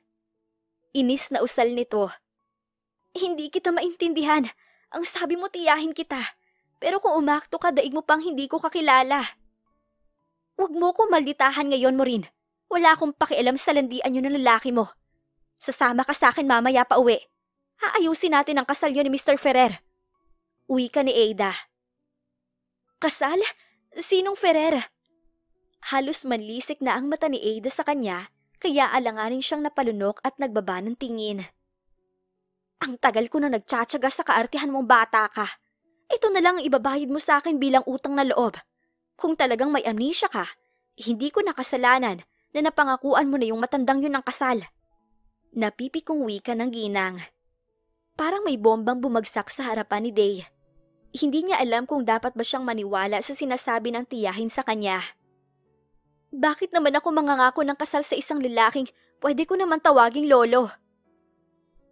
Inis na usal nito. Hindi kita maintindihan. Ang sabi mo tiyahin kita. Pero kung umakto ka, daig mo pang hindi ko kakilala. Huwag mo ko malditahan ngayon, Maureen. Wala akong pakialam sa landian yun ng lalaki mo. Sasama ka sa akin mamaya pa uwi. Haayusin natin ang kasal yun ni Mr. Ferrer. Uwi ka ni Ada. Kasal? Sinong Ferrer? Halos manlisik na ang mata ni Ada sa kanya, kaya alanganin siyang napalunok at nagbaba ng tingin. Ang tagal ko na nagtsatsaga sa kaartihan mong bata ka. Ito na lang ang ibabayad mo sa akin bilang utang na loob. Kung talagang may amnesia ka, hindi ko nakasalanan na napangakuan mo na yung matandang yun ng kasal. Napipikong wika ng ginang. Parang may bombang bumagsak sa harapan ni Day. Hindi niya alam kung dapat ba siyang maniwala sa sinasabi ng tiyahin sa kanya. Bakit naman ako mangangako ng kasal sa isang lalaking pwede ko naman tawaging lolo?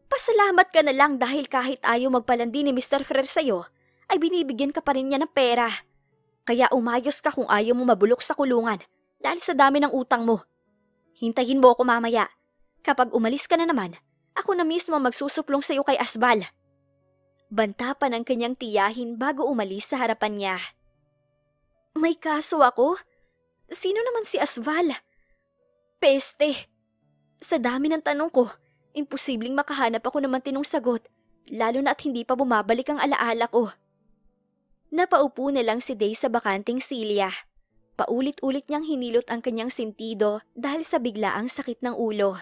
Pasalamat ka na lang dahil kahit ayaw magpalandi ni Mr. Ferrer sa'yo, ay binibigyan ka pa rin niya ng pera. Kaya umayos ka kung ayaw mo mabulok sa kulungan dahil sa dami ng utang mo. Hintayin mo ako mamaya. Kapag umalis ka na naman, ako na mismo magsusuplong sa'yo kay Asbal. Banta pa ng kanyang tiyahin bago umalis sa harapan niya. May kaso ako? Sino naman si Asbal? Peste! Sa dami ng tanong ko, imposibleng makahanap ako ng matinong sagot, lalo na at hindi pa bumabalik ang alaala ko. Napaupo na lang si Day sa bakanting silya. Paulit-ulit niyang hinilot ang kanyang sentido dahil sa biglaang sakit ng ulo.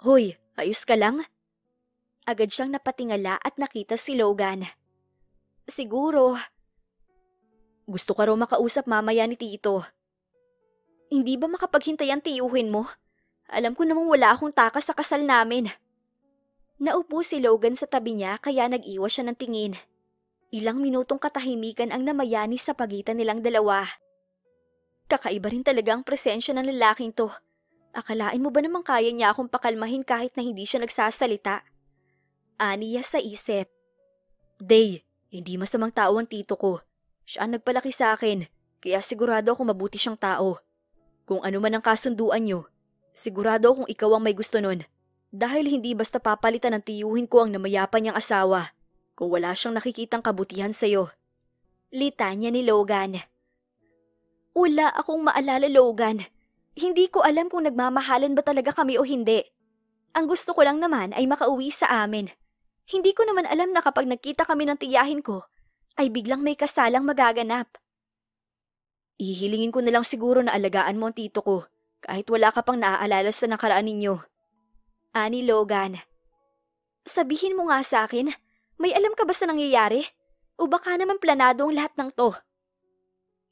Hoy, ayos ka lang? Agad siyang napatingala at nakita si Logan. Siguro. Gusto ka raw makausap mamaya ni Tito. Hindi ba makapaghintay ang tiyuhin mo? Alam ko namang wala akong takas sa kasal namin. Naupo si Logan sa tabi niya kaya nag-iwas siya ng tingin. Ilang minutong katahimikan ang namayani sa pagitan nilang dalawa. Kakaiba rin talaga ang presensya ng lalaking to. Akalain mo ba namang kaya niya akong pakalmahin kahit na hindi siya nagsasalita? Aniya sa isip. Day, hindi masamang tao ang tito ko. Siya ang nagpalaki sa akin, kaya sigurado akong mabuti siyang tao. Kung ano man ang kasunduan niyo, sigurado akong ikaw ang may gusto nun. Dahil hindi basta papalitan ng tiyuhin ko ang namayapan niyang asawa kung wala siyang nakikitang kabutihan sa'yo. Litanya ni Logan. Wala akong maalala, Logan. Hindi ko alam kung nagmamahalan ba talaga kami o hindi. Ang gusto ko lang naman ay makauwi sa amin. Hindi ko naman alam na kapag nagkita kami ng tiyahin ko, ay biglang may kasalang magaganap. Ihilingin ko na lang siguro na alagaan mo ang tito ko, kahit wala ka pang naaalala sa nakaraan ninyo. Ani Logan. Sabihin mo nga sa akin, may alam ka ba sa nangyayari? O baka naman planado ang lahat ng to?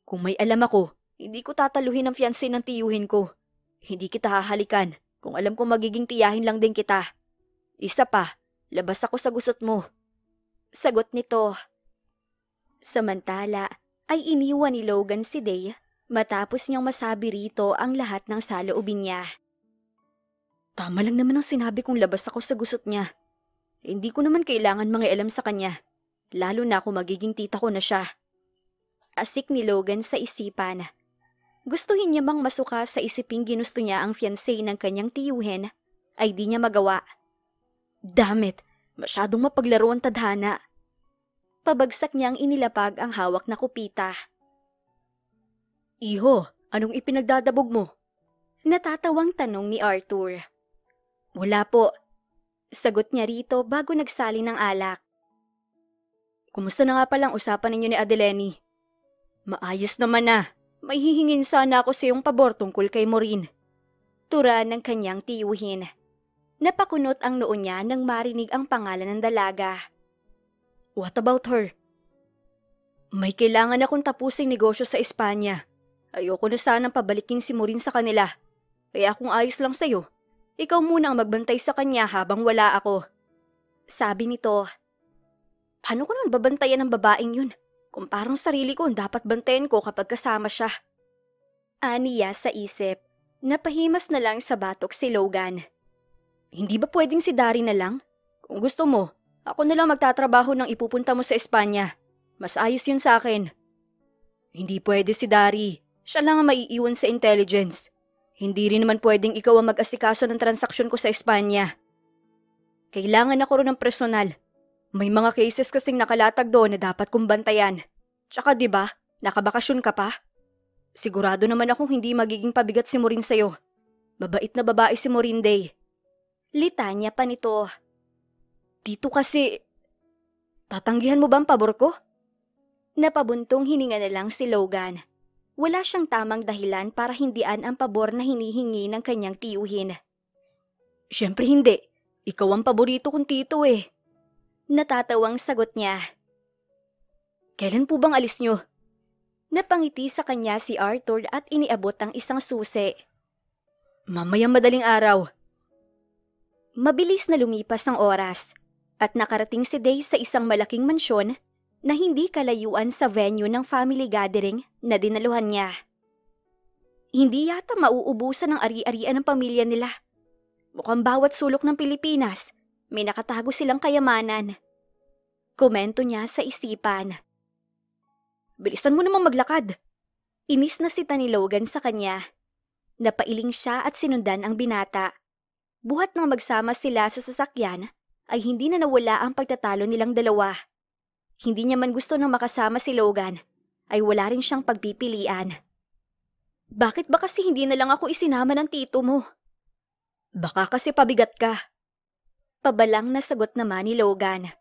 Kung may alam ako, hindi ko tataluhin ang fiancé ng tiyuhin ko. Hindi kita hahalikan kung alam kong magiging tiyahin lang din kita. Isa pa, labas ako sa gusot mo. Sagot nito. Samantala, ay iniwan ni Logan si Day Matapos niyang masabi rito ang lahat ng saloobin niya. Tama lang naman ang sinabi kong labas ako sa gusot niya. Hindi ko naman kailangan mangialam sa kanya, lalo na kung magiging tita ko na siya. Asik ni Logan sa isipan. Gustuhin niya bang masuka sa isiping ginusto niya ang fiancé ng kanyang tiyuhin, ay di niya magawa. Damit, masyadong mapaglaro ang tadhana. Pabagsak niyang inilapag ang hawak na kupita. Iho, anong ipinagdadabog mo? Natatawang tanong ni Arthur. Wala po. Sagot niya rito bago nagsali ng alak. Kumusta na nga palang usapan ninyo ni Adeleni? Maayos naman na. May hihingin sana ako sa iyong pabor tungkol kay Maureen. Tura ng kanyang tiyuhin. Napakunot ang noo niya nang marinig ang pangalan ng dalaga. What about her? May kailangan akong tapusing negosyo sa Espanya. Ayoko na sanang pabalikin si Maureen sa kanila. Kaya kung ayos lang sa'yo, ikaw muna ang magbantay sa kanya habang wala ako. Sabi nito. Paano ko naman babantayan ang babaeng yun? Kung parang sarili ko, dapat bantayan ko kapag kasama siya. Aniya sa isip. Napahimas na lang sa batok si Logan. Hindi ba pwedeng si Dari na lang? Kung gusto mo, ako na lang magtatrabaho nang ipupunta mo sa Espanya. Mas ayos yun sa akin. Hindi pwede si Dari. Siya lang ang maiiwan sa intelligence. Hindi rin naman pwedeng ikaw ang mag-asikaso ng transaksyon ko sa Espanya. Kailangan ako rin ng personal. May mga cases kasing nakalatag doon na dapat kong bantayan. Tsaka diba, nakabakasyon ka pa? Sigurado naman akong hindi magiging pabigat si Maureen sa'yo. Babait na babae si Maureen Day. Litanya pa nito. Dito kasi, tatanggihan mo ba ang pabor ko? Napabuntong hininga na lang si Logan. Wala siyang tamang dahilan para hindian ang pabor na hinihingi ng kanyang tiyuhin. Siyempre hindi. Ikaw ang paborito kong tito eh. Natatawang sagot niya. Kailan po bang alis niyo? Napangiti sa kanya si Arthur at iniabot ang isang susi. Mamayang madaling araw. Mabilis na lumipas ang oras at nakarating si Day sa isang malaking mansyon na hindi kalayuan sa venue ng family gathering na dinaluhan niya. Hindi yata mauubusan ng ari-arian ng pamilya nila. Mukhang bawat sulok ng Pilipinas, may nakatago silang kayamanan. Komento niya sa isipan. Bilisan mo namang maglakad. Inis na sita ni Logan sa kanya. Napailing siya at sinundan ang binata. Buhat nang magsama sila sa sasakyan, ay hindi na nawala ang pagtatalo nilang dalawa. Hindi niya man gusto nang makasama si Logan, ay wala rin siyang pagpipilian. Bakit ba kasi hindi na lang ako isinama ng tito mo? Baka kasi pabigat ka. Pabalang na sagot naman ni Logan.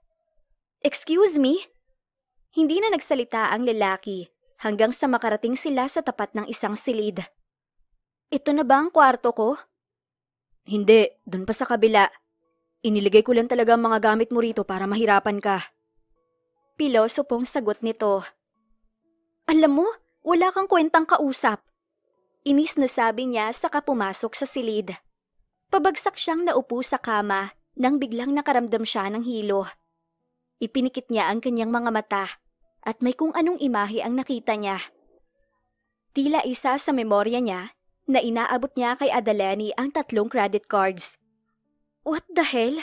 Excuse me? Hindi na nagsalita ang lalaki hanggang sa makarating sila sa tapat ng isang silid. Ito na ba ang kwarto ko? Hindi, dun pa sa kabila. Iniligay ko lang talaga ang mga gamit mo rito para mahirapan ka. Pilosopong sagot nito. Alam mo, wala kang kwentang kausap. Inis na sabi niya saka pumasok sa silid. Pabagsak siyang naupo sa kama nang biglang nakaramdam siya ng hilo. Ipinikit niya ang kanyang mga mata at may kung anong imahe ang nakita niya. Tila isa sa memorya niya na inaabot niya kay Adeleni ang 3 credit cards. What the hell?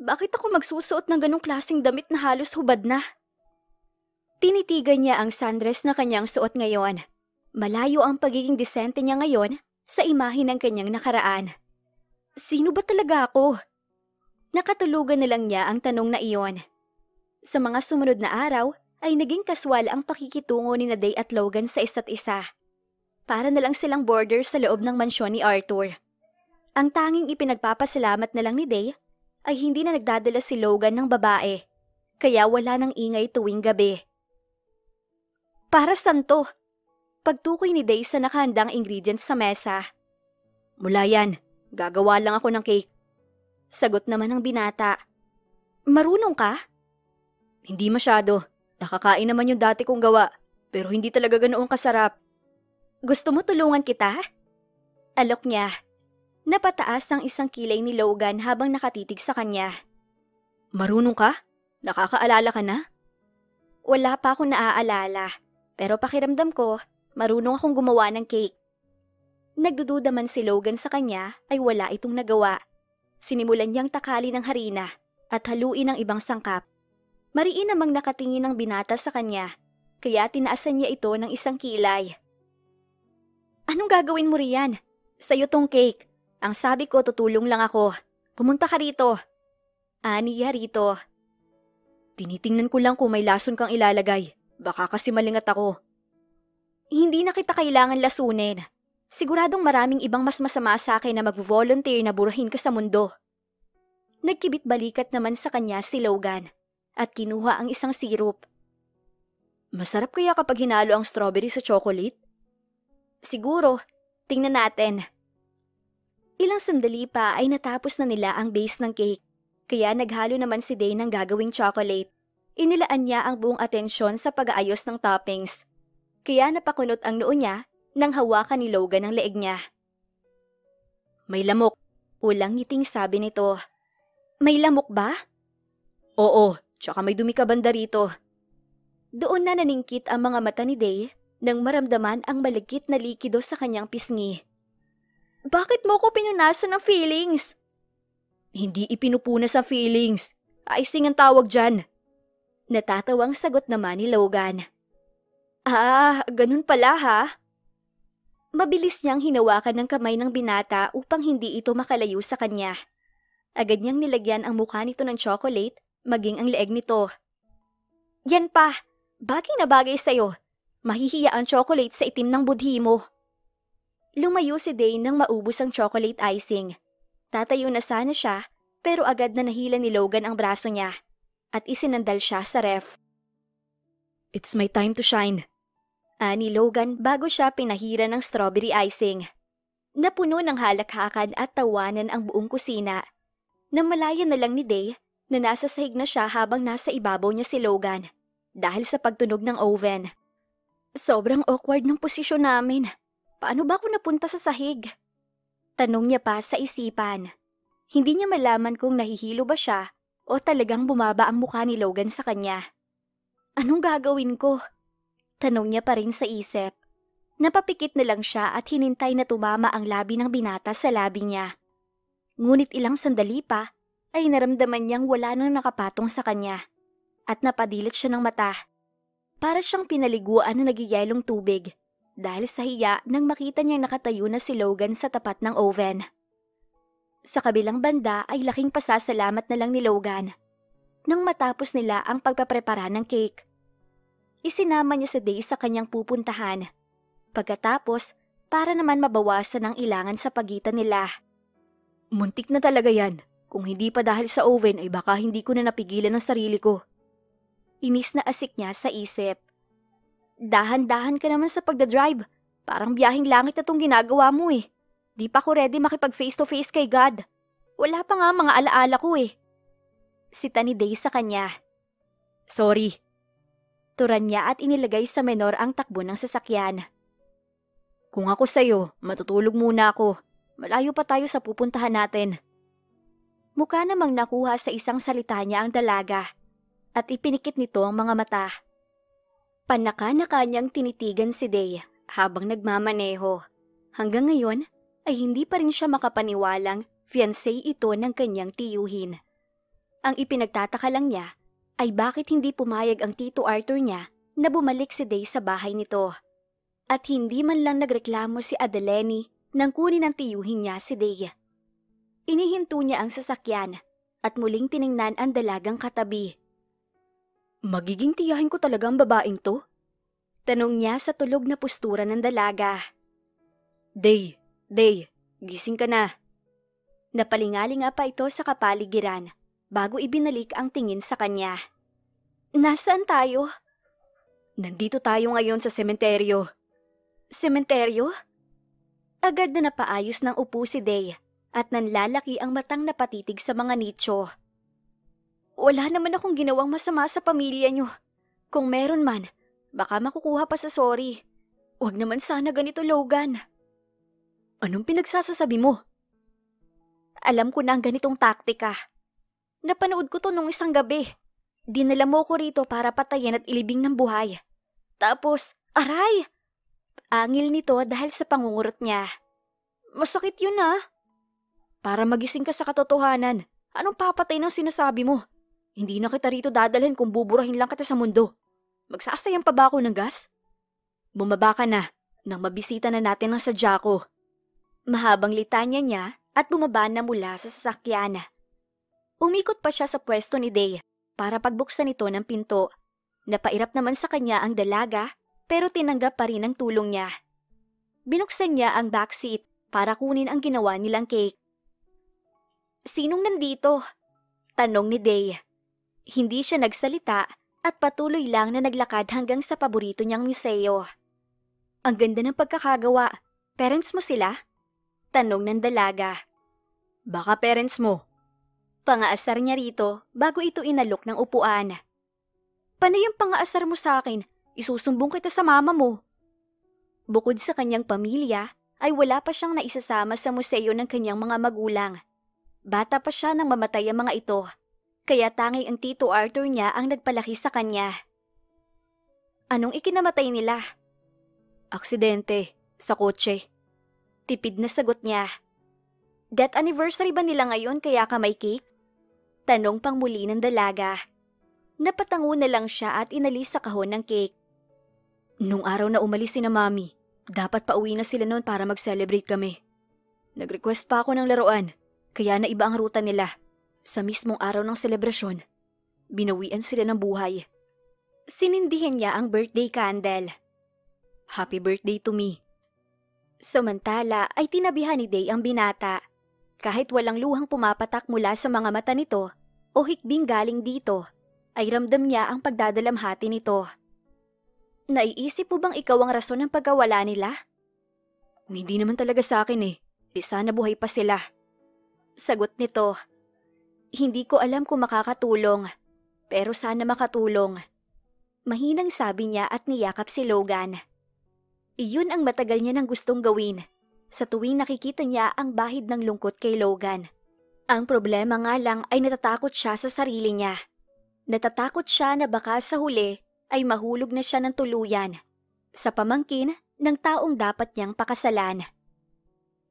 Bakit ako magsusuot ng ganong klaseng damit na halos hubad na? Tinitigan niya ang sundress na kanyang suot ngayon. Malayo ang pagiging disente niya ngayon sa imahe ng kanyang nakaraan. Sino ba talaga ako? Nakatulugan na lang niya ang tanong na iyon. Sa mga sumunod na araw ay naging kaswal ang pakikitungo ni Day at Logan sa isa't isa. Para na lang silang boarder sa loob ng mansyon ni Arthur. Ang tanging ipinagpapasalamat na lang ni Day ay hindi na nagdadala si Logan ng babae, kaya wala nang ingay tuwing gabi. Para santo? Pagtukoy ni Day sa nakahandang ingredients sa mesa. Mula yan, gagawa lang ako ng cake. Sagot naman ng binata. Marunong ka? Hindi masyado. Nakakain naman yung dati kong gawa, pero hindi talaga ganoong kasarap. Gusto mo tulungan kita? Alok niya. Napataas ang isang kilay ni Logan habang nakatitig sa kanya. Marunong ka? Nakakaalala ka na? Wala pa akong naaalala, pero pakiramdam ko, Marunong akong gumawa ng cake. Nagdududa man si Logan sa kanya ay wala itong nagawa. Sinimulan niyang takali ng harina at haluin ang ibang sangkap. Mariin namang nakatingin ang binata sa kanya, kaya tinaasan niya ito ng isang kilay. Anong gagawin mo riyan? Sa'yo tong cake. Ang sabi ko tutulong lang ako. Pumunta ka rito. Aniya rito. Tinitingnan ko lang kung may lason kang ilalagay. Baka kasi malingat ako. Hindi na kita kailangan lasunin. Siguradong maraming ibang mas masama sa akin na mag-volunteer na burahin ka sa mundo. Nagkibit-balikat naman sa kanya si Logan at kinuha ang isang sirup. Masarap kaya kapag hinalo ang strawberry sa chocolate? Siguro. Tingnan natin. Ilang sandali pa ay natapos na nila ang base ng cake, kaya naghalo naman si Day ng gagawing chocolate. Inilaan niya ang buong atensyon sa pag-aayos ng toppings. Kaya napakunot ang noo niya nang hawakan ni Logan ang leeg niya. May lamok. Ulang ngiting sabi nito. May lamok ba? Oo, tsaka may dumi ka banda rito. Doon na naningkit ang mga mata ni Day nang maramdaman ang maligkit na likido sa kanyang pisngi. Bakit mo ko pinunasan ng feelings? Hindi ipinupunas ang feelings. Icing ang tawag dyan. Natatawang sagot naman ni Logan. Ah, ganun pala ha? Mabilis niyang hinawakan ng kamay ng binata upang hindi ito makalayo sa kanya. Agad niyang nilagyan ang mukha nito ng chocolate, maging ang leeg nito. Yan pa, bagay na bagay sa'yo. Mahihiya ang chocolate sa itim ng budhi mo. Lumayo si Day nang maubos ang chocolate icing. Tatayo na sana siya, pero agad na nahila ni Logan ang braso niya at isinandal siya sa ref. It's my time to shine. Ani Logan bago siya pinahira ng strawberry icing. Napuno ng halakhakan at tawanan ang buong kusina. Namalayan na lang ni Day na nasa sahig na siya habang nasa ibabaw niya si Logan dahil sa pagtunog ng oven. Sobrang awkward ng posisyon namin. Paano ba ako napunta sa sahig? Tanong niya pa sa isipan. Hindi niya malaman kung nahihilo ba siya o talagang bumaba ang mukha ni Logan sa kanya. Anong gagawin ko? Tanong niya pa rin sa isip. Napapikit na lang siya at hinintay na tumama ang labi ng binata sa labi niya. Ngunit ilang sandali pa ay naramdaman niyang wala nang nakapatong sa kanya at napadilat siya ng mata. Para siyang pinaliguan na nagyayalong tubig dahil sa hiya nang makita niyang nakatayo na si Logan sa tapat ng oven. Sa kabilang banda ay laking pasasalamat na lang ni Logan nang matapos nila ang pagpaprepara ng cake. Isinama niya si Day sa kanyang pupuntahan. Pagkatapos, para naman mabawasan ang ilangan sa pagitan nila. Muntik na talaga yan. Kung hindi pa dahil sa oven ay baka hindi ko na napigilan ang sarili ko. Inis na asik niya sa isip. Dahan-dahan ka naman sa pagdadrive. Parang biyaheng langit na tong ginagawa mo eh. Di pa ako ready makipag face to face kay God. Wala pa nga mga alaala ko eh. Sita ni Day sa kanya. Sorry. Turan niya at inilagay sa menor ang takbo ng sasakyan. Kung ako sa'yo, matutulog muna ako. Malayo pa tayo sa pupuntahan natin. Mukha namang nakuha sa isang salita niya ang dalaga at ipinikit nito ang mga mata. Panaka-naka niyang tinitigan si Day habang nagmamaneho. Hanggang ngayon ay hindi pa rin siya makapaniwalang fiancé ito ng kanyang tiyuhin. Ang ipinagtataka lang niya ay bakit hindi pumayag ang Tito Arthur niya na bumalik si Day sa bahay nito. At hindi man lang nagreklamo si Adeleni nang kunin ng tiyuhin niya si Day. Inihinto niya ang sasakyan at muling tiningnan ang dalagang katabi. Magiging tiyahin ko talagang babaeng to? Tanong niya sa tulog na postura ng dalaga. Day, gising ka na. Napalingalinga pa ito sa kapaligiran bago ibinalik ang tingin sa kanya. Nasaan tayo? Nandito tayo ngayon sa sementeryo. Sementeryo? Agad na napaayos ng upo si Day at nanlalaki ang matang napatitig sa mga nicho. Wala naman akong ginawang masama sa pamilya niyo. Kung meron man, baka makukuha pa sa sorry. Huwag naman sana ganito, Logan. Anong pinagsasasabi mo? Alam ko na ang ganitong taktika. Napanood ko to nung isang gabi. Dinala mo ko rito para patayin at ilibing ng buhay. Tapos, aray! Angil nito dahil sa pangungurot niya. Masakit yun ah. Para magising ka sa katotohanan, anong papatay ng sinasabi mo? Hindi na kita rito dadalhin kung buburahin lang kita sa mundo. Magsasayang pa ba ako ng gas? Bumaba ka na nang mabisita na natin ang sadya ko. Mahabang litanya niya at bumaba na mula sa sasakyan. Umikot pa siya sa pwesto ni Day para pagbuksan ito ng pinto. Napairap naman sa kanya ang dalaga pero tinanggap pa rin ang tulong niya. Binuksan niya ang backseat para kunin ang ginawa nilang cake. Sinong nandito? Tanong ni Day. Hindi siya nagsalita at patuloy lang na naglakad hanggang sa paborito niyang museo. Ang ganda ng pagkakagawa. Parents mo sila? Tanong ng dalaga. Baka parents mo. Pangaasar niya rito bago ito inalok ng upuan. Panay ang pangaasar mo sa akin? Isusumbong kita sa mama mo. Bukod sa kanyang pamilya, ay wala pa siyang naisasama sa museo ng kanyang mga magulang. Bata pa siya nang mamatay ang mga ito, kaya tanging ang Tito Arthur niya ang nagpalaki sa kanya. Anong ikinamatay nila? Aksidente, sa kotse. Tipid na sagot niya. Death anniversary ba nila ngayon kaya ka may cake? Tanong pang muli ng dalaga. Napatango na lang siya at inalis sa kahon ng cake. Nung araw na umalis si na mami, dapat pauwi na sila noon para mag-celebrate kami. Nag-request pa ako ng laruan, kaya naiba ang ruta nila. Sa mismong araw ng selebrasyon, binawian sila ng buhay. Sinindihan niya ang birthday candle. Happy birthday to me. Samantala ay tinabihan ni Day ang binata. Kahit walang luhang pumapatak mula sa mga mata nito o hikbing galing dito, ay ramdam niya ang pagdadalamhati nito. Naiisip mo bang ikaw ang rason ng pagkawala nila? Kung hindi naman talaga sa akin di sana buhay pa sila. Sagot nito. Hindi ko alam kung makakatulong, pero sana makatulong. Mahinang sabi niya at niyakap si Logan. Iyon ang matagal niya nang gustong gawin, sa tuwing nakikita niya ang bahid ng lungkot kay Logan. Ang problema nga lang ay natatakot siya sa sarili niya. Natatakot siya na baka sa huli ay mahulog na siya ng tuluyan sa pamangkin ng taong dapat niyang pakasalan.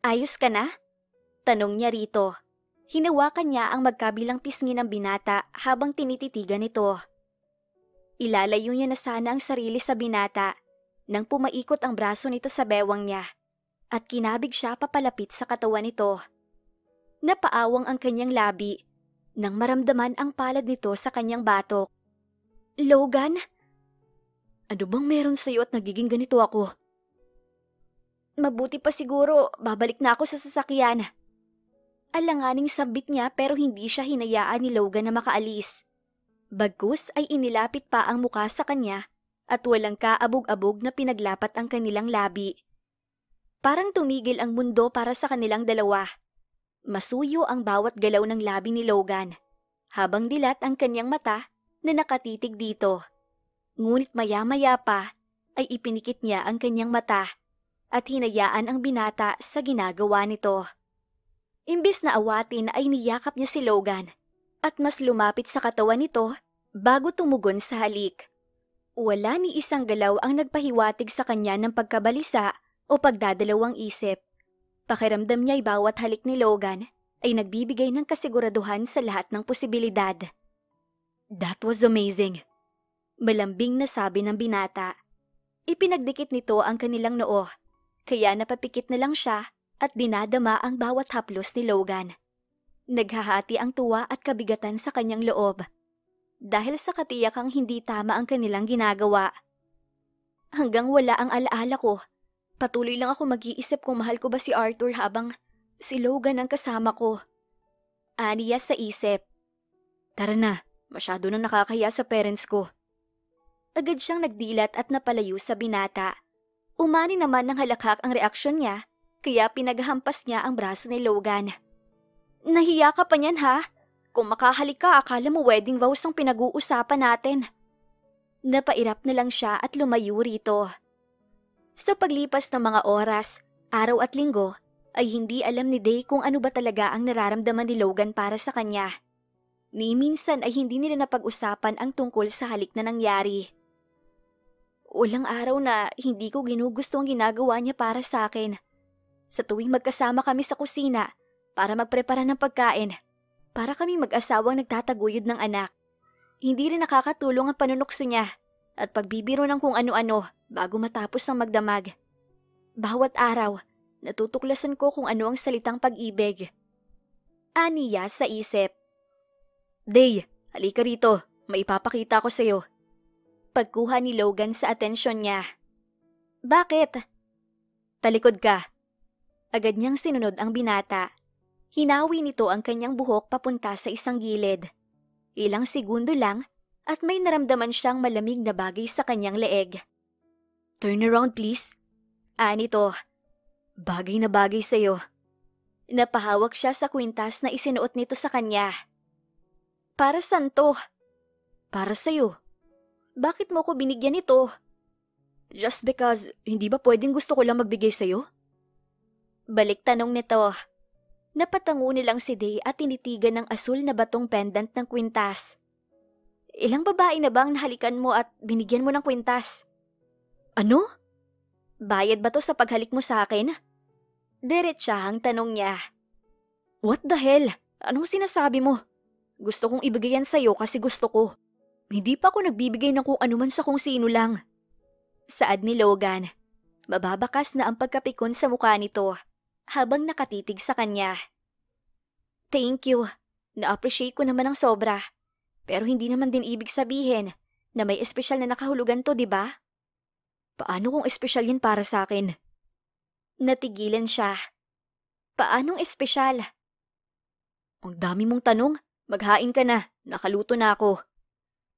Ayos ka na? Tanong niya rito. Hinawakan niya ang magkabilang pisngi ng binata habang tinititigan ito. Ilalayo niya na sana ang sarili sa binata nang pumaikot ang braso nito sa bewang niya at kinabig siya papalapit sa katawan nito. Napaawang ang kanyang labi nang maramdaman ang palad nito sa kanyang batok. Logan? Ano bang meron sa'yo at nagiging ganito ako? Mabuti pa siguro, babalik na ako sa sasakyan. Alanganing sambit niya pero hindi siya hinayaan ni Logan na makaalis. Bagkus ay inilapit pa ang muka sa kanya at walang kaabog-abog na pinaglapat ang kanilang labi. Parang tumigil ang mundo para sa kanilang dalawa. Masuyo ang bawat galaw ng labi ni Logan, habang dilat ang kanyang mata na nakatitig dito. Ngunit maya-maya pa ay ipinikit niya ang kanyang mata at hinayaan ang binata sa ginagawa nito. Imbis na awatin ay niyakap niya si Logan at mas lumapit sa katawan nito bago tumugon sa halik. Wala ni isang galaw ang nagpahiwatig sa kanya ng pagkabalisa o pagdadalawang isip. Pakiramdam niya ay bawat halik ni Logan ay nagbibigay ng kasiguraduhan sa lahat ng posibilidad. That was amazing. Malambing na sabi ng binata. Ipinagdikit nito ang kanilang noo, kaya napapikit na lang siya at dinadama ang bawat haplos ni Logan. Naghahati ang tuwa at kabigatan sa kanyang loob dahil sa katiyakang hindi tama ang kanilang ginagawa. Hanggang wala ang alaala ko, patuloy lang ako mag-iisip kung mahal ko ba si Arthur habang si Logan ang kasama ko. Aniya sa isip. Tara na, masyado nang nakakahiya sa parents ko. Agad siyang nagdilat at napalayo sa binata. Umani naman ng halakhak ang reaksyon niya, kaya pinaghampas niya ang braso ni Logan. Nahiya ka pa niyan ha? Kung makahalik ka, akala mo wedding vows ang pinag-uusapan natin. Napairap na lang siya at lumayo rito. Sa paglipas ng mga oras, araw at linggo, ay hindi alam ni Day kung ano ba talaga ang nararamdaman ni Logan para sa kanya. Ni minsan ay hindi nila napag-usapan ang tungkol sa halik na nangyari. Walang araw na hindi ko ginugusto ang ginagawa niya para sa akin. Sa tuwing magkasama kami sa kusina para magprepara ng pagkain, para kami mag-asawang nagtataguyod ng anak. Hindi rin nakakatulong ang panunukso niya at pagbibiro ng kung ano-ano bago matapos ang magdamag. Bawat araw, natutuklasan ko kung ano ang salitang pag-ibig. Aniya sa isip. Day, halika rito. May ipapakita ko sa'yo. Pagkuha ni Logan sa atensyon niya. Bakit? Talikod ka. Agad niyang sinunod ang binata. Hinawi nito ang kanyang buhok papunta sa isang gilid. Ilang segundo lang at may naramdaman siyang malamig na bagay sa kanyang leeg. Turn around please. Nito. Bagay na bagay sa'yo. Napahawak siya sa kwintas na isinuot nito sa kanya. Para saan to? Para sa'yo. Bakit mo ko binigyan ito? Just because, hindi ba pwedeng gusto ko lang magbigay sa'yo? Balik tanong nito. Napatango nilang si Day at tinitigan ng asul na batong pendant ng kwintas. Ilang babae na bang nahalikan mo at binigyan mo ng kwintas? Ano? Bayad ba to sa paghalik mo sa akin? Diretsahang tanong niya. What the hell? Anong sinasabi mo? Gusto kong ibigay yan sa'yo kasi gusto ko. Hindi pa ako nagbibigay ng kung anuman sa kung sino lang. Saad ni Logan. Mababakas na ang pagkapikon sa mukha nito habang nakatitig sa kanya. Thank you. Na-appreciate ko naman ang sobra. Pero hindi naman din ibig sabihin na may espesyal na nakahulugan to, di ba? Paano kung espesyal yan para sa akin? Natigilan siya. Paanong espesyal? Ang dami mong tanong. Maghain ka na. Nakaluto na ako.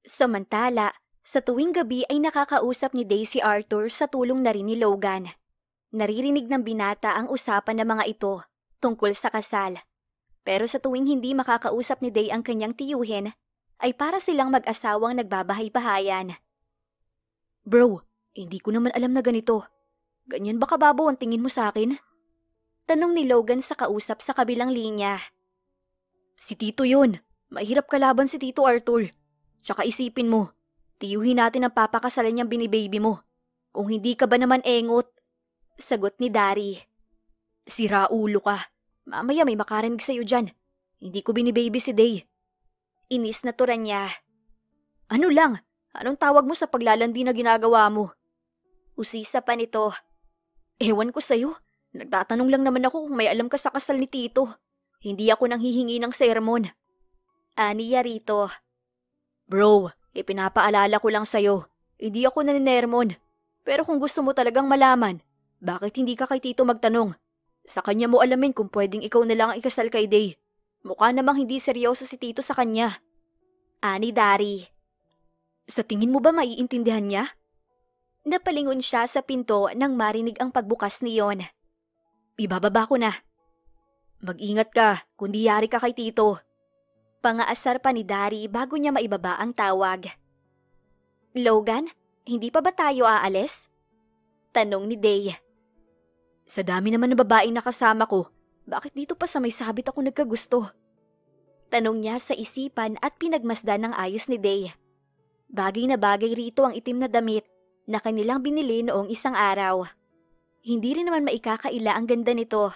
Samantala, sa tuwing gabi ay nakakausap ni Daisy Arthur sa tulong na rin ni Logan. Naririnig ng binata ang usapan ng mga ito tungkol sa kasal. Pero sa tuwing hindi makakausap ni Day ang kanyang tiyuhin, ay para silang mag-asawang nagbabahay-bahayan. Bro, hindi ko naman alam na ganito. Ganyan ba kababaw ang tingin mo sa akin? Tanong ni Logan sa kausap sa kabilang linya. Si Tito yun. Mahirap kalaban si Tito Arthur. Tsaka isipin mo, tiyuhin natin ang papakasalan niyang binibaby mo. Kung hindi ka ba naman engot? Sagot ni Dari. Sira ulo ka. Mamaya may makarinig sa'yo dyan. Hindi ko binibaby si Day. Inis na turan niya. Ano lang? Anong tawag mo sa paglalandi na ginagawa mo? Usisa pa nito. Ewan ko sa'yo. Nagtatanong lang naman ako kung may alam ka sa kasal ni Tito. Hindi ako nang hihingi ng sermon. Aniya rito. Bro, ipinapaalala ko lang sa'yo. Hindi ako naninermon. Pero kung gusto mo talagang malaman, bakit hindi ka kay Tito magtanong? Sa kanya mo alamin kung pwedeng ikaw na lang ang ikasal kay Day. Mukha namang hindi seryoso si Tito sa kanya. Ani Dari. Sa tingin mo ba maiintindihan niya? Napalingon siya sa pinto nang marinig ang pagbukas niyon. Ibababa ko na. Mag-ingat ka, kundi yari ka kay Tito. Pangaasar pa ni Dari bago niya maibaba ang tawag. Logan, hindi pa ba tayo aalis? Tanong ni Day. Sa dami naman ng babaeng nakasama ko, bakit dito pa sa may sabit ako nagkagusto? Tanong niya sa isipan at pinagmasdan ng ayos ni Day. Bagay na bagay rito ang itim na damit na kanilang binili noong isang araw. Hindi rin naman maikakaila ang ganda nito,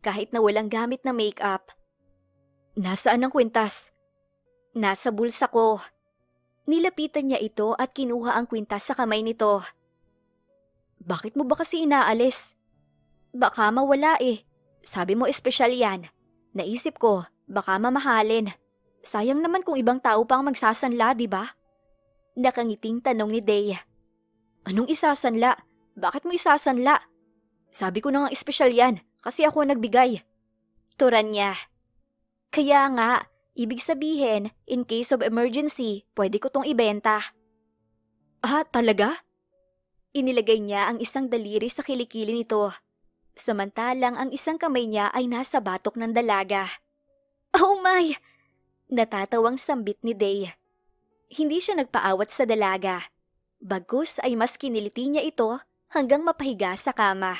kahit na walang gamit na make-up. Nasaan ang kwintas? Nasa bulsa ko. Nilapitan niya ito at kinuha ang kwintas sa kamay nito. Bakit mo ba kasi inaalis? Baka mawala eh. Sabi mo espesyal yan. Naisip ko, baka mamahalin. Sayang naman kung ibang tao pang magsasanla, di ba? Nakangiting tanong ni Day. Anong isasanla? Bakit mo isasanla? Sabi ko na nga espesyal yan, kasi ako nagbigay. Turan niya. Kaya nga, ibig sabihin, in case of emergency, pwede ko tong ibenta. Ah, talaga? Inilagay niya ang isang daliri sa kilikili nito. Samantalang ang isang kamay niya ay nasa batok ng dalaga. Oh my! Natatawang sambit ni Day. Hindi siya nagpaawat sa dalaga. Bagkus ay mas kiniliti niya ito hanggang mapahiga sa kama.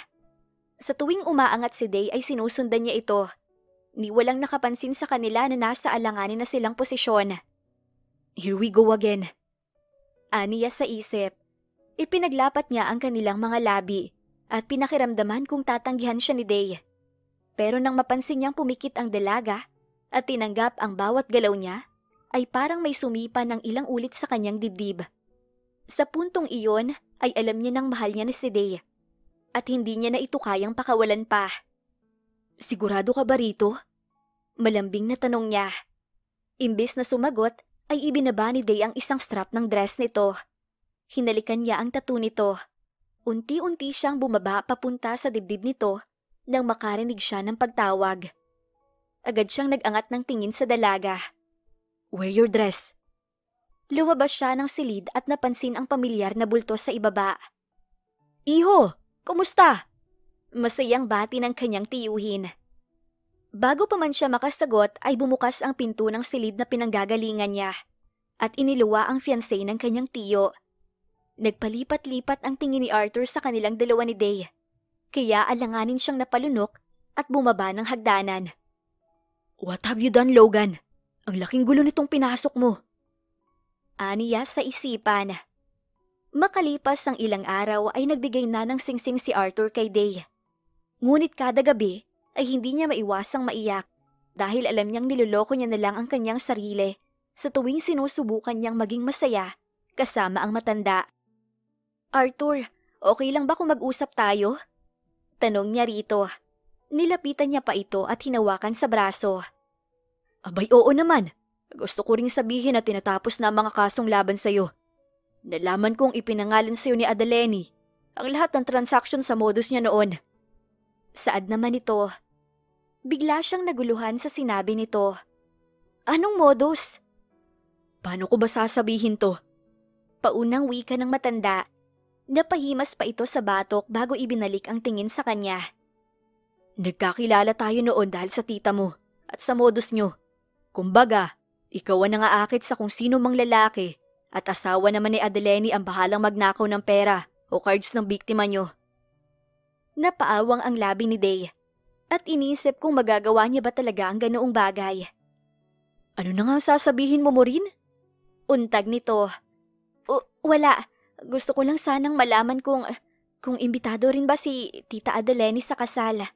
Sa tuwing umaangat si Day ay sinusundan niya ito. Ni walang nakapansin sa kanila na nasa alanganin na silang posisyon. Here we go again. Aniya sa isip. Ipinaglapat niya ang kanilang mga labi at pinakiramdaman kung tatanggihan siya ni Day. Pero nang mapansin niyang pumikit ang dalaga at tinanggap ang bawat galaw niya, ay parang may sumipa ng ilang ulit sa kanyang dibdib. Sa puntong iyon ay alam niya nang mahal niya ni si Day at hindi niya na ito kayang pakawalan pa. "Sigurado ka ba rito?" Malambing na tanong niya. Imbes na sumagot, ay ibinaba ni Day ang isang strap ng dress nito. Hinalikan niya ang tattoo nito. Unti-unti siyang bumaba papunta sa dibdib nito nang makarinig siya ng pagtawag. Agad siyang nag-angat ng tingin sa dalaga. "Wear your dress." Lumabas siya ng silid at napansin ang pamilyar na bulto sa ibaba. "Iho, kumusta?" Masayang bati ng kanyang tiyuhin. Bago pa man siya makasagot ay bumukas ang pinto ng silid na pinanggagalingan niya at iniluwa ang fiancé ng kanyang tiyo. Nagpalipat-lipat ang tingin ni Arthur sa kanilang dalawa ni Day, kaya alanganin siyang napalunok at bumaba ng hagdanan. "What have you done, Logan? Ang laking gulo nitong pinasok mo." Aniya sa isipan. Makalipas ang ilang araw ay nagbigay na ng singsing si Arthur kay Day. Ngunit kada gabi ay hindi niya maiwasang maiyak dahil alam niyang niloloko niya na lang ang kanyang sarili sa tuwing sinusubukan niyang maging masaya kasama ang matanda. "Arthur, okay lang ba kung mag-usap tayo?" Tanong niya rito. Nilapitan niya pa ito at hinawakan sa braso. "Abay, oo naman. Gusto ko ring sabihin na tinatapos na ang mga kasong laban sa'yo. Nalaman kong ipinangalan sa'yo ni Adeleni ang lahat ng transaksyon sa modus niya noon." Saad naman ito. Bigla siyang naguluhan sa sinabi nito. "Anong modus?" "Paano ko ba sasabihin to?" Paunang wika ng matanda. Napahimas pa ito sa batok bago ibinalik ang tingin sa kanya. "Nagkakilala tayo noon dahil sa tita mo at sa modus nyo. Kumbaga, ikaw ang nangaakit sa kung sino mang lalaki at asawa naman ni Adeleni ang bahalang magnakaw ng pera o cards ng biktima nyo." Napaawang ang labi ni Day at inisip kung magagawa niya ba talaga ang ganoong bagay. "Ano na nga sasabihin mo, Maureen?" Untag nito. Wala. Gusto ko lang sanang malaman kung imbitado rin ba si Tita Adeleni sa kasal."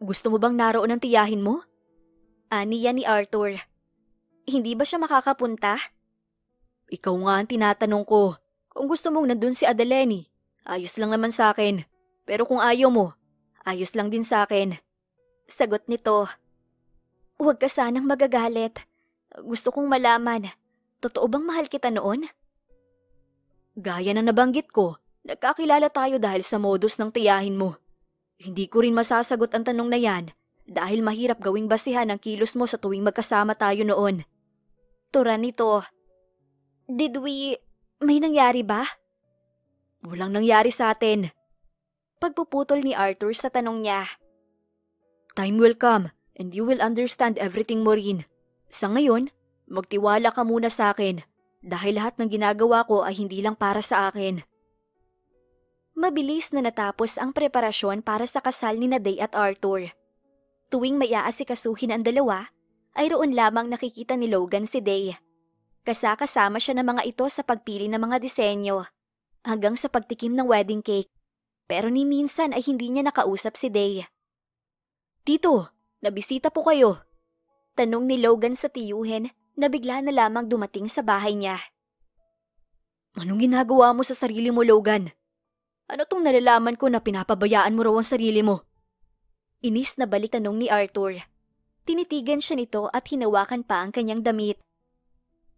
"Gusto mo bang naroon ang tiyahin mo?" Aniya ni Arthur. "Hindi ba siya makakapunta?" "Ikaw nga ang tinatanong ko. Kung gusto mong nandun si Adeleni, ayos lang naman sa akin. Pero kung ayaw mo, ayos lang din sa akin." Sagot nito. "Huwag ka sanang magagalit. Gusto kong malaman, totoo bang mahal kita noon?" "Gaya na nabanggit ko, nagkakilala tayo dahil sa modus ng tiyahin mo. Hindi ko rin masasagot ang tanong na yan dahil mahirap gawing basihan ang kilos mo sa tuwing magkasama tayo noon." Tura nito. May nangyari ba?" "Walang nangyari sa atin." Pagpuputol ni Arthur sa tanong niya. "Time will come and you will understand everything, Maureen. Sa ngayon, magtiwala ka muna sa akin dahil lahat ng ginagawa ko ay hindi lang para sa akin." Mabilis na natapos ang preparasyon para sa kasal ni Day at Arthur. Tuwing may aasikasuhin ang dalawa, ay roon lamang nakikita ni Logan si Day. Kasama siya ng mga ito sa pagpili ng mga disenyo, hanggang sa pagtikim ng wedding cake. Pero ni minsan ay hindi niya nakausap si Day. "Tito, nabisita po kayo?" Tanong ni Logan sa tiyuhin na bigla na lamang dumating sa bahay niya. "Anong ginagawa mo sa sarili mo, Logan? Ano tong nalalaman ko na pinapabayaan mo raw ang sarili mo?" Inis na balik tanong ni Arthur. Tinitigan siya nito at hinawakan pa ang kanyang damit.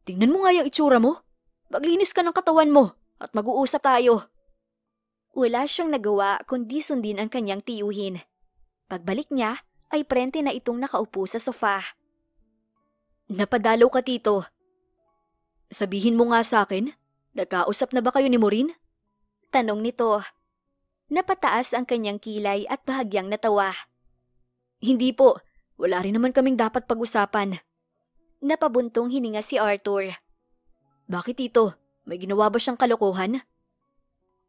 "Tingnan mo nga yung itsura mo. Maglinis ka ng katawan mo at mag-uusap tayo." Wala siyang nagawa kundi sundin ang kanyang tiyuhin. Pagbalik niya ay prente na itong nakaupo sa sofa. "Napadalaw ka, Tito. Sabihin mo nga sa akin, nagkausap na ba kayo ni Maureen?" Tanong nito. Napataas ang kanyang kilay at bahagyang natawa. "Hindi po. Wala rin naman kaming dapat pag-usapan." Napabuntong hininga si Arthur. "Bakit, Tito? May ginawa ba siyang kalokohan?"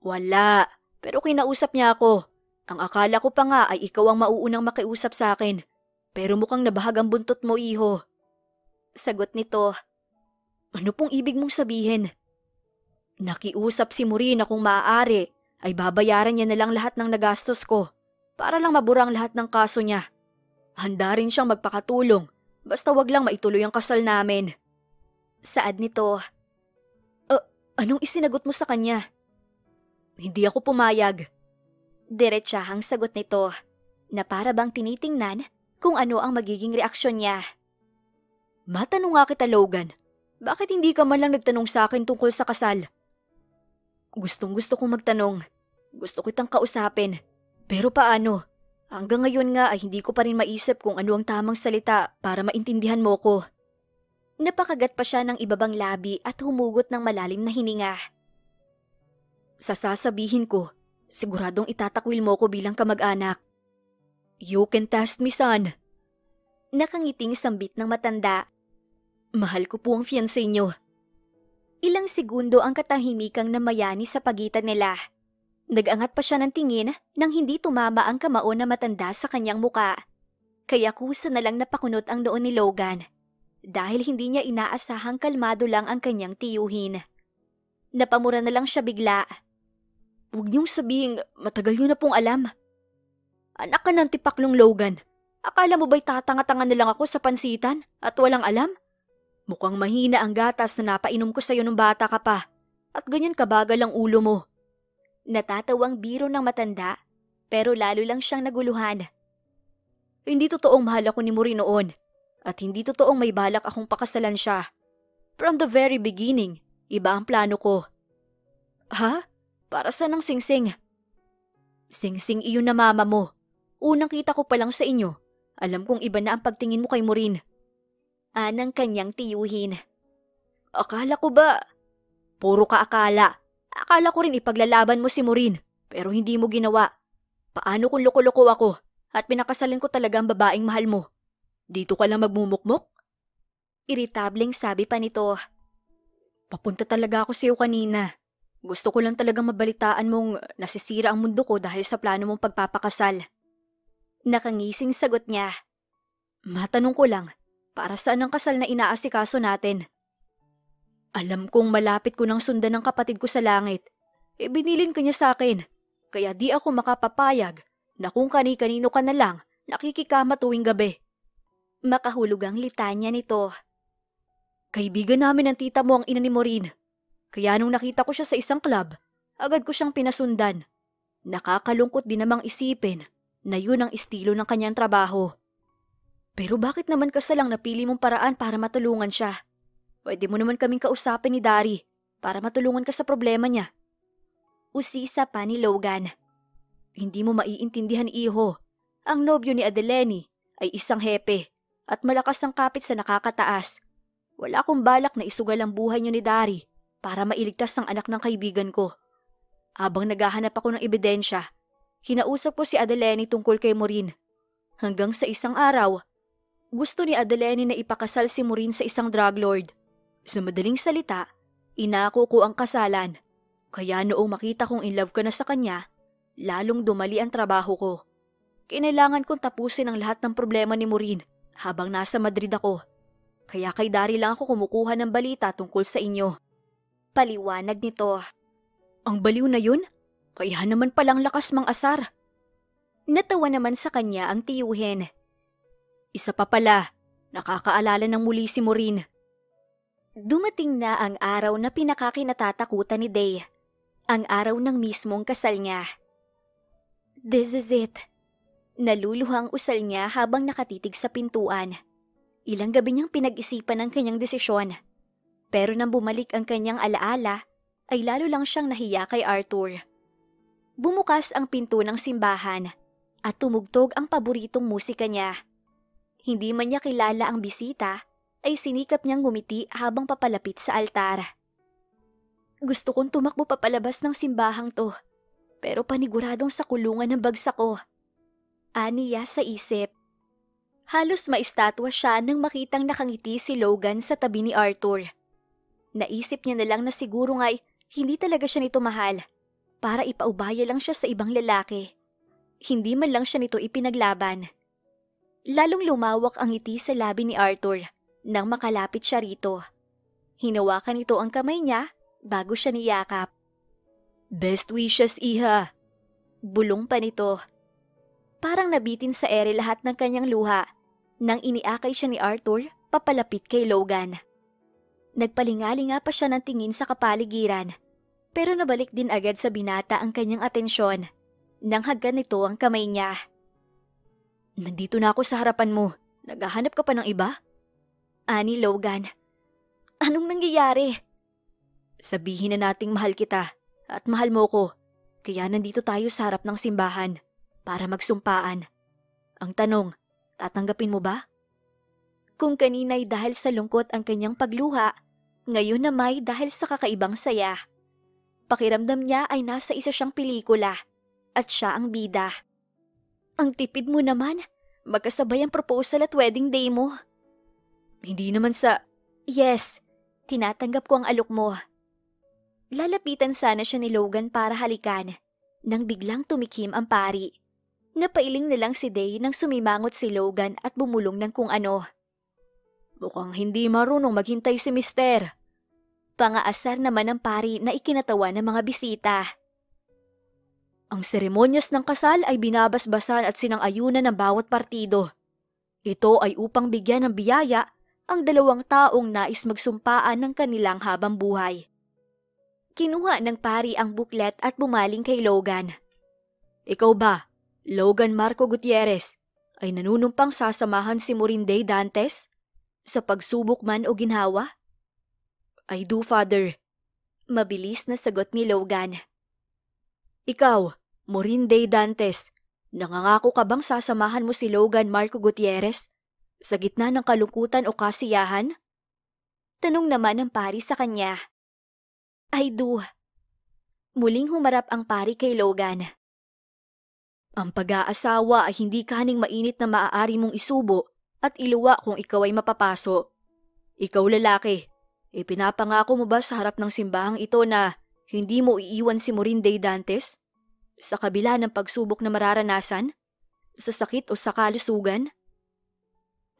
"Wala. Pero kinausap niya ako. Ang akala ko pa nga ay ikaw ang mauunang makiusap sa akin. Pero mukhang nabahag ang buntot mo, iho." Sagot nito. "Ano pong ibig mong sabihin?" Nakiusap si Maureen na kung maaari ay babayaran niya na lang lahat ng nagastos ko para lang maburang lahat ng kaso niya. Handa rin siyang magpakatulong basta wag lang maituloy ang kasal namin. Saad nito? Anong isinagot mo sa kanya? Hindi ako pumayag. Diretsahang sagot nito na para bang tinitingnan kung ano ang magiging reaksyon niya. Matanong nga kita, Logan. Bakit hindi ka man lang nagtanong sa akin tungkol sa kasal? Gustong-gusto kong magtanong. Gusto kitang kausapin. Pero paano? Hanggang ngayon nga ay hindi ko pa rin maisip kung ano ang tamang salita para maintindihan mo ko. Napakagat pa siya ng ibabang labi at humugot ng malalim na hininga. Sa sasabihin ko, siguradong itatakwil mo ko bilang kamag-anak. You can test me, son. Nakangiting sambit ng matanda. Mahal ko po ang fiancé niyo. Ilang segundo ang katahimikang namayani sa pagitan nila. Nag-angat pa siya ng tingin nang hindi tumama ang kamao na matanda sa kanyang muka. Kaya kusa na lang napakunot ang noon ni Logan. Dahil hindi niya inaasahang kalmado lang ang kanyang tiyuhin. Napamura na lang siya bigla. Huwag niyong sabihing matagal niyo na pong alam. Anak ka ng tipaklong Logan. Akala mo ba'y tatanga-tanga na lang ako sa pansitan at walang alam? Mukhang mahina ang gatas na napainom ko sa'yo nung bata ka pa. At ganyan kabagal ang ulo mo. Natatawang biro ng matanda, pero lalo lang siyang naguluhan. Hindi totoong mahal ako ni Maureen noon. At hindi totoong may balak akong pakasalan siya. From the very beginning, iba ang plano ko. Ha? Para saan ang singsing? Singsing iyon na mama mo. Unang kita ko pa lang sa inyo. Alam kong iba na ang pagtingin mo kay Maureen. Anang kanyang tiyuhin. Akala ko ba? Puro ka akala. Akala ko rin ipaglalaban mo si Maureen, pero hindi mo ginawa. Paano kung loko-loko ako at pinakasalin ko talaga ang babaeng mahal mo? Dito ka lang magmumukmok? Iritableng sabi pa nito. Papunta talaga ako sa iyo kanina. Gusto ko lang talagang mabalitaan mong nasisira ang mundo ko dahil sa plano mong pagpapakasal. Nakangising sagot niya. Matanong ko lang, para saan ang kasal na inaasikaso natin? Alam kong malapit ko nang sundan ng kapatid ko sa langit. Binilin ka niya sa akin, kaya di ako makapapayag na kung kani-kanino ka na lang nakikikama tuwing gabi. Makahulog ang litanya nito. Kaibigan namin ng tita mo ang ina ni Maureen. Kaya nung nakita ko siya sa isang club, agad ko siyang pinasundan. Nakakalungkot din namang isipin na yun ang estilo ng kanyang trabaho. Pero bakit naman kasalang napili mong paraan para matulungan siya? Pwede mo naman kaming kausapin ni Dari para matulungan ka sa problema niya. Usisa pa ni Logan. Hindi mo maiintindihan, iho. Ang nobyo ni Adeleni ay isang hepe at malakas ang kapit sa nakakataas. Wala akong balak na isugal ang buhay niyo ni Dari para mailigtas ang anak ng kaibigan ko. Habang naghahanap ako ng ebidensya, kinausap ko si Adeleni tungkol kay Maureen. Hanggang sa isang araw, gusto ni Adeleni na ipakasal si Maureen sa isang drug lord. Sa madaling salita, inako ko ang kasalan. Kaya noong makita kong in love ka na sa kanya, lalong dumali ang trabaho ko. Kinailangan kong tapusin ang lahat ng problema ni Maureen habang nasa Madrid ako. Kaya kay Dari lang ako kumukuha ng balita tungkol sa inyo. Paliwanag nito. Ang baliw na yun? Kaya naman palang lakas mang asar. Natawa naman sa kanya ang tiyuhin. Isa pa pala, nakakaalala ng muli si Maureen. Dumating na ang araw na pinakakinatatakutan ni Day. Ang araw ng mismong kasal niya. This is it. Naluluhang usal niya habang nakatitig sa pintuan. Ilang gabi niyang pinag-isipan ang kanyang desisyon. Pero nang bumalik ang kanyang alaala, ay lalo lang siyang nahiya kay Arthur. Bumukas ang pinto ng simbahan at tumugtog ang paboritong musika niya. Hindi man niya kilala ang bisita, ay sinikap niyang ngumiti habang papalapit sa altar. Gusto kong tumakbo papalabas ng simbahang to, pero paniguradong sa kulungan ng bagsak ko. Aniya sa isip. Halos maistatwa siya nang makitang nakangiti si Logan sa tabi ni Arthur. Naisip niya na lang na siguro nga'y hindi talaga siya nito mahal, para ipaubaya lang siya sa ibang lalaki. Hindi man lang siya nito ipinaglaban. Lalong lumawak ang ngiti sa labi ni Arthur nang makalapit siya rito. Hinawakan nito ang kamay niya bago siya niyakap. "Best wishes, Iha." Bulong pa nito. Parang nabitin sa ere lahat ng kanyang luha nang iniakay siya ni Arthur papalapit kay Logan. Nagpalingali nga pa siya ng tingin sa kapaligiran, pero nabalik din agad sa binata ang kanyang atensyon nang hagkan nito ang kamay niya. "Nandito na ako sa harapan mo. Naghahanap ka pa ng iba?" Ani Logan. "Anong nangyayari?" "Sabihin na nating mahal kita at mahal mo ko. Kaya nandito tayo sa harap ng simbahan para magsumpaan. Ang tanong, tatanggapin mo ba?" Kung kanina'y dahil sa lungkot ang kanyang pagluha, ngayon nama'y dahil sa kakaibang saya. Pakiramdam niya ay nasa isa siyang pelikula at siya ang bida. "Ang tipid mo naman, magkasabay ang proposal at wedding day mo." "Hindi naman sa..." "Yes, tinatanggap ko ang alok mo." Lalapitan sana siya ni Logan para halikan, nang biglang tumikim ang pari. Napailing na lang si Day nang sumimangot si Logan at bumulong ng kung ano. "Mukhang hindi marunong maghintay si Mister." Pangaasar naman ng pari na ikinatawa ng mga bisita. "Ang seremonyas ng kasal ay binabasbasan at sinang-ayunan ng bawat partido. Ito ay upang bigyan ng biyaya ang dalawang taong nais magsumpaan ng kanilang habang buhay." Kinuha ng pari ang buklet at bumaling kay Logan. "Ikaw ba, Logan Marco Gutierrez, ay nanunumpang sasamahan si Morinday Dantes? Sa pagsubok man o ginhawa?" "I do, Father." Mabilis na sagot ni Logan. "Ikaw, Morinday Dantes, nangangako ka bang sasamahan mo si Logan Marco Gutierrez sa gitna ng kalungkutan o kasiyahan?" Tanong naman ng pari sa kanya. "I do." Muling humarap ang pari kay Logan. "Ang pag-aasawa ay hindi kaning mainit na maaari mong isubo at iluwa kung ikaw ay mapapaso. Ikaw lalaki, ipinapangako mo ba sa harap ng simbahang ito na hindi mo iiwan si Morinday Dantes? Sa kabila ng pagsubok na mararanasan? Sa sakit o sa kalusugan?"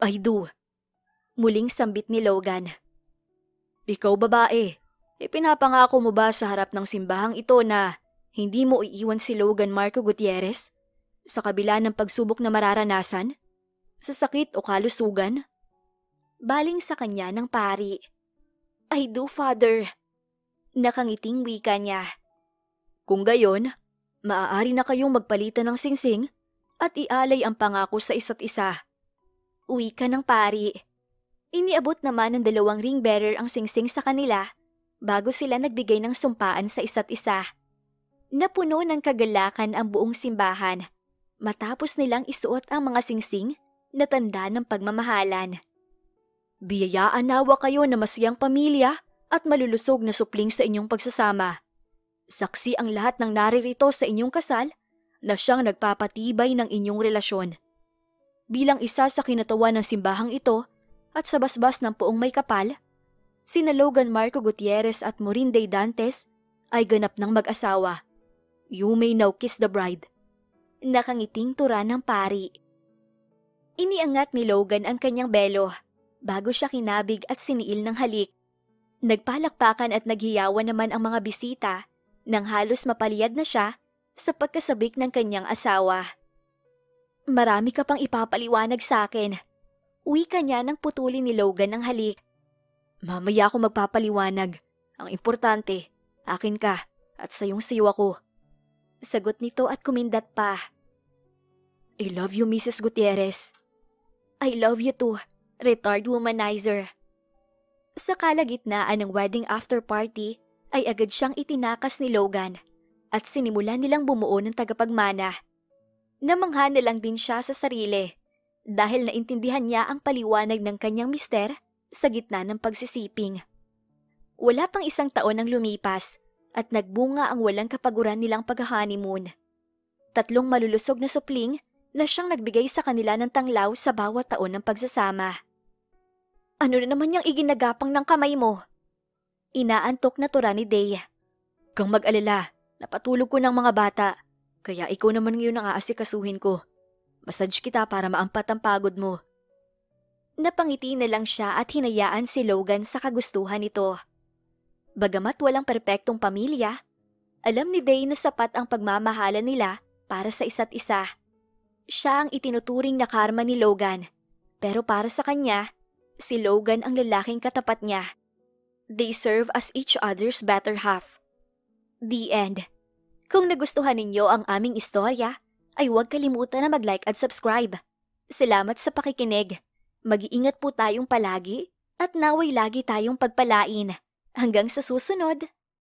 "I do." Muling sambit ni Logan. "Ikaw babae, ipinapangako mo ba sa harap ng simbahang ito na hindi mo iiwan si Logan Marco Gutierrez? Sa kabila ng pagsubok na mararanasan? Sa sakit o kalusugan?" Baling sa kanya ng pari. "I do, Father." Nakangiting wika niya. "Kung gayon, maaari na kayong magpalitan ng singsing at ialay ang pangako sa isa't isa." Wika ng pari. Iniabot naman ng dalawang ring bearer ang singsing sa kanila bago sila nagbigay ng sumpaan sa isa't isa. Napuno ng kagalakan ang buong simbahan matapos nilang isuot ang mga singsing na tanda ng pagmamahalan. "Biyayaan nawa kayo na masayang pamilya at malulusog na supling sa inyong pagsasama. Saksi ang lahat ng naririto sa inyong kasal na siyang nagpapatibay ng inyong relasyon. Bilang isa sa kinatawan ng simbahang ito at sa basbas ng poong may kapal, sina Logan Marco Gutierrez at Morinday Dantes ay ganap ng mag-asawa. You may now kiss the bride." Nakangiting tura ng pari. Iniangat ni Logan ang kanyang belo bago siya kinabig at siniil ng halik. Nagpalakpakan at naghiyawan naman ang mga bisita nang halos mapaliyad na siya sa pagkasabik ng kanyang asawa. "Marami ka pang ipapaliwanag sa akin." Wika niya nang putulin ni Logan ang halik. "Mamaya ako magpapaliwanag. Ang importante, akin ka at sayong-sayo ako." Sagot nito at kumindat pa. "I love you, Mrs. Gutierrez." "I love you too, retard womanizer." Sa kalagitnaan ng wedding after party ay agad siyang itinakas ni Logan at sinimulan nilang bumuo ng tagapagmana. Namangha na lang din siya sa sarili dahil naintindihan niya ang paliwanag ng kanyang mister sa gitna ng pagsisiping. Wala pang isang taon ang lumipas at nagbunga ang walang kapaguran nilang pag-honeymoon. 3 malulusog na supling na siyang nagbigay sa kanila ng tanglaw sa bawat taon ng pagsasama. "Ano na naman yung iginagapang ng kamay mo?" Inaantok na tura ni Day. "Kang mag-alala, napatulog ko ng mga bata, kaya ikaw naman ngayon ang aasikasuhin ko. Massage kita para maampat ang pagod mo." Napangiti na lang siya at hinayaan si Logan sa kagustuhan nito. Bagamat walang perpektong pamilya, alam ni Day na sapat ang pagmamahalan nila para sa isa't isa. Siya ang itinuturing na karma ni Logan, pero para sa kanya, si Logan ang lalaking katapat niya. They serve as each other's better half. The end. Kung nagustuhan ninyo ang aming istorya, ay huwag kalimutan na mag-like at subscribe. Salamat sa pakikinig. Mag-iingat po tayong palagi at naway lagi tayong pagpalain. Hanggang sa susunod!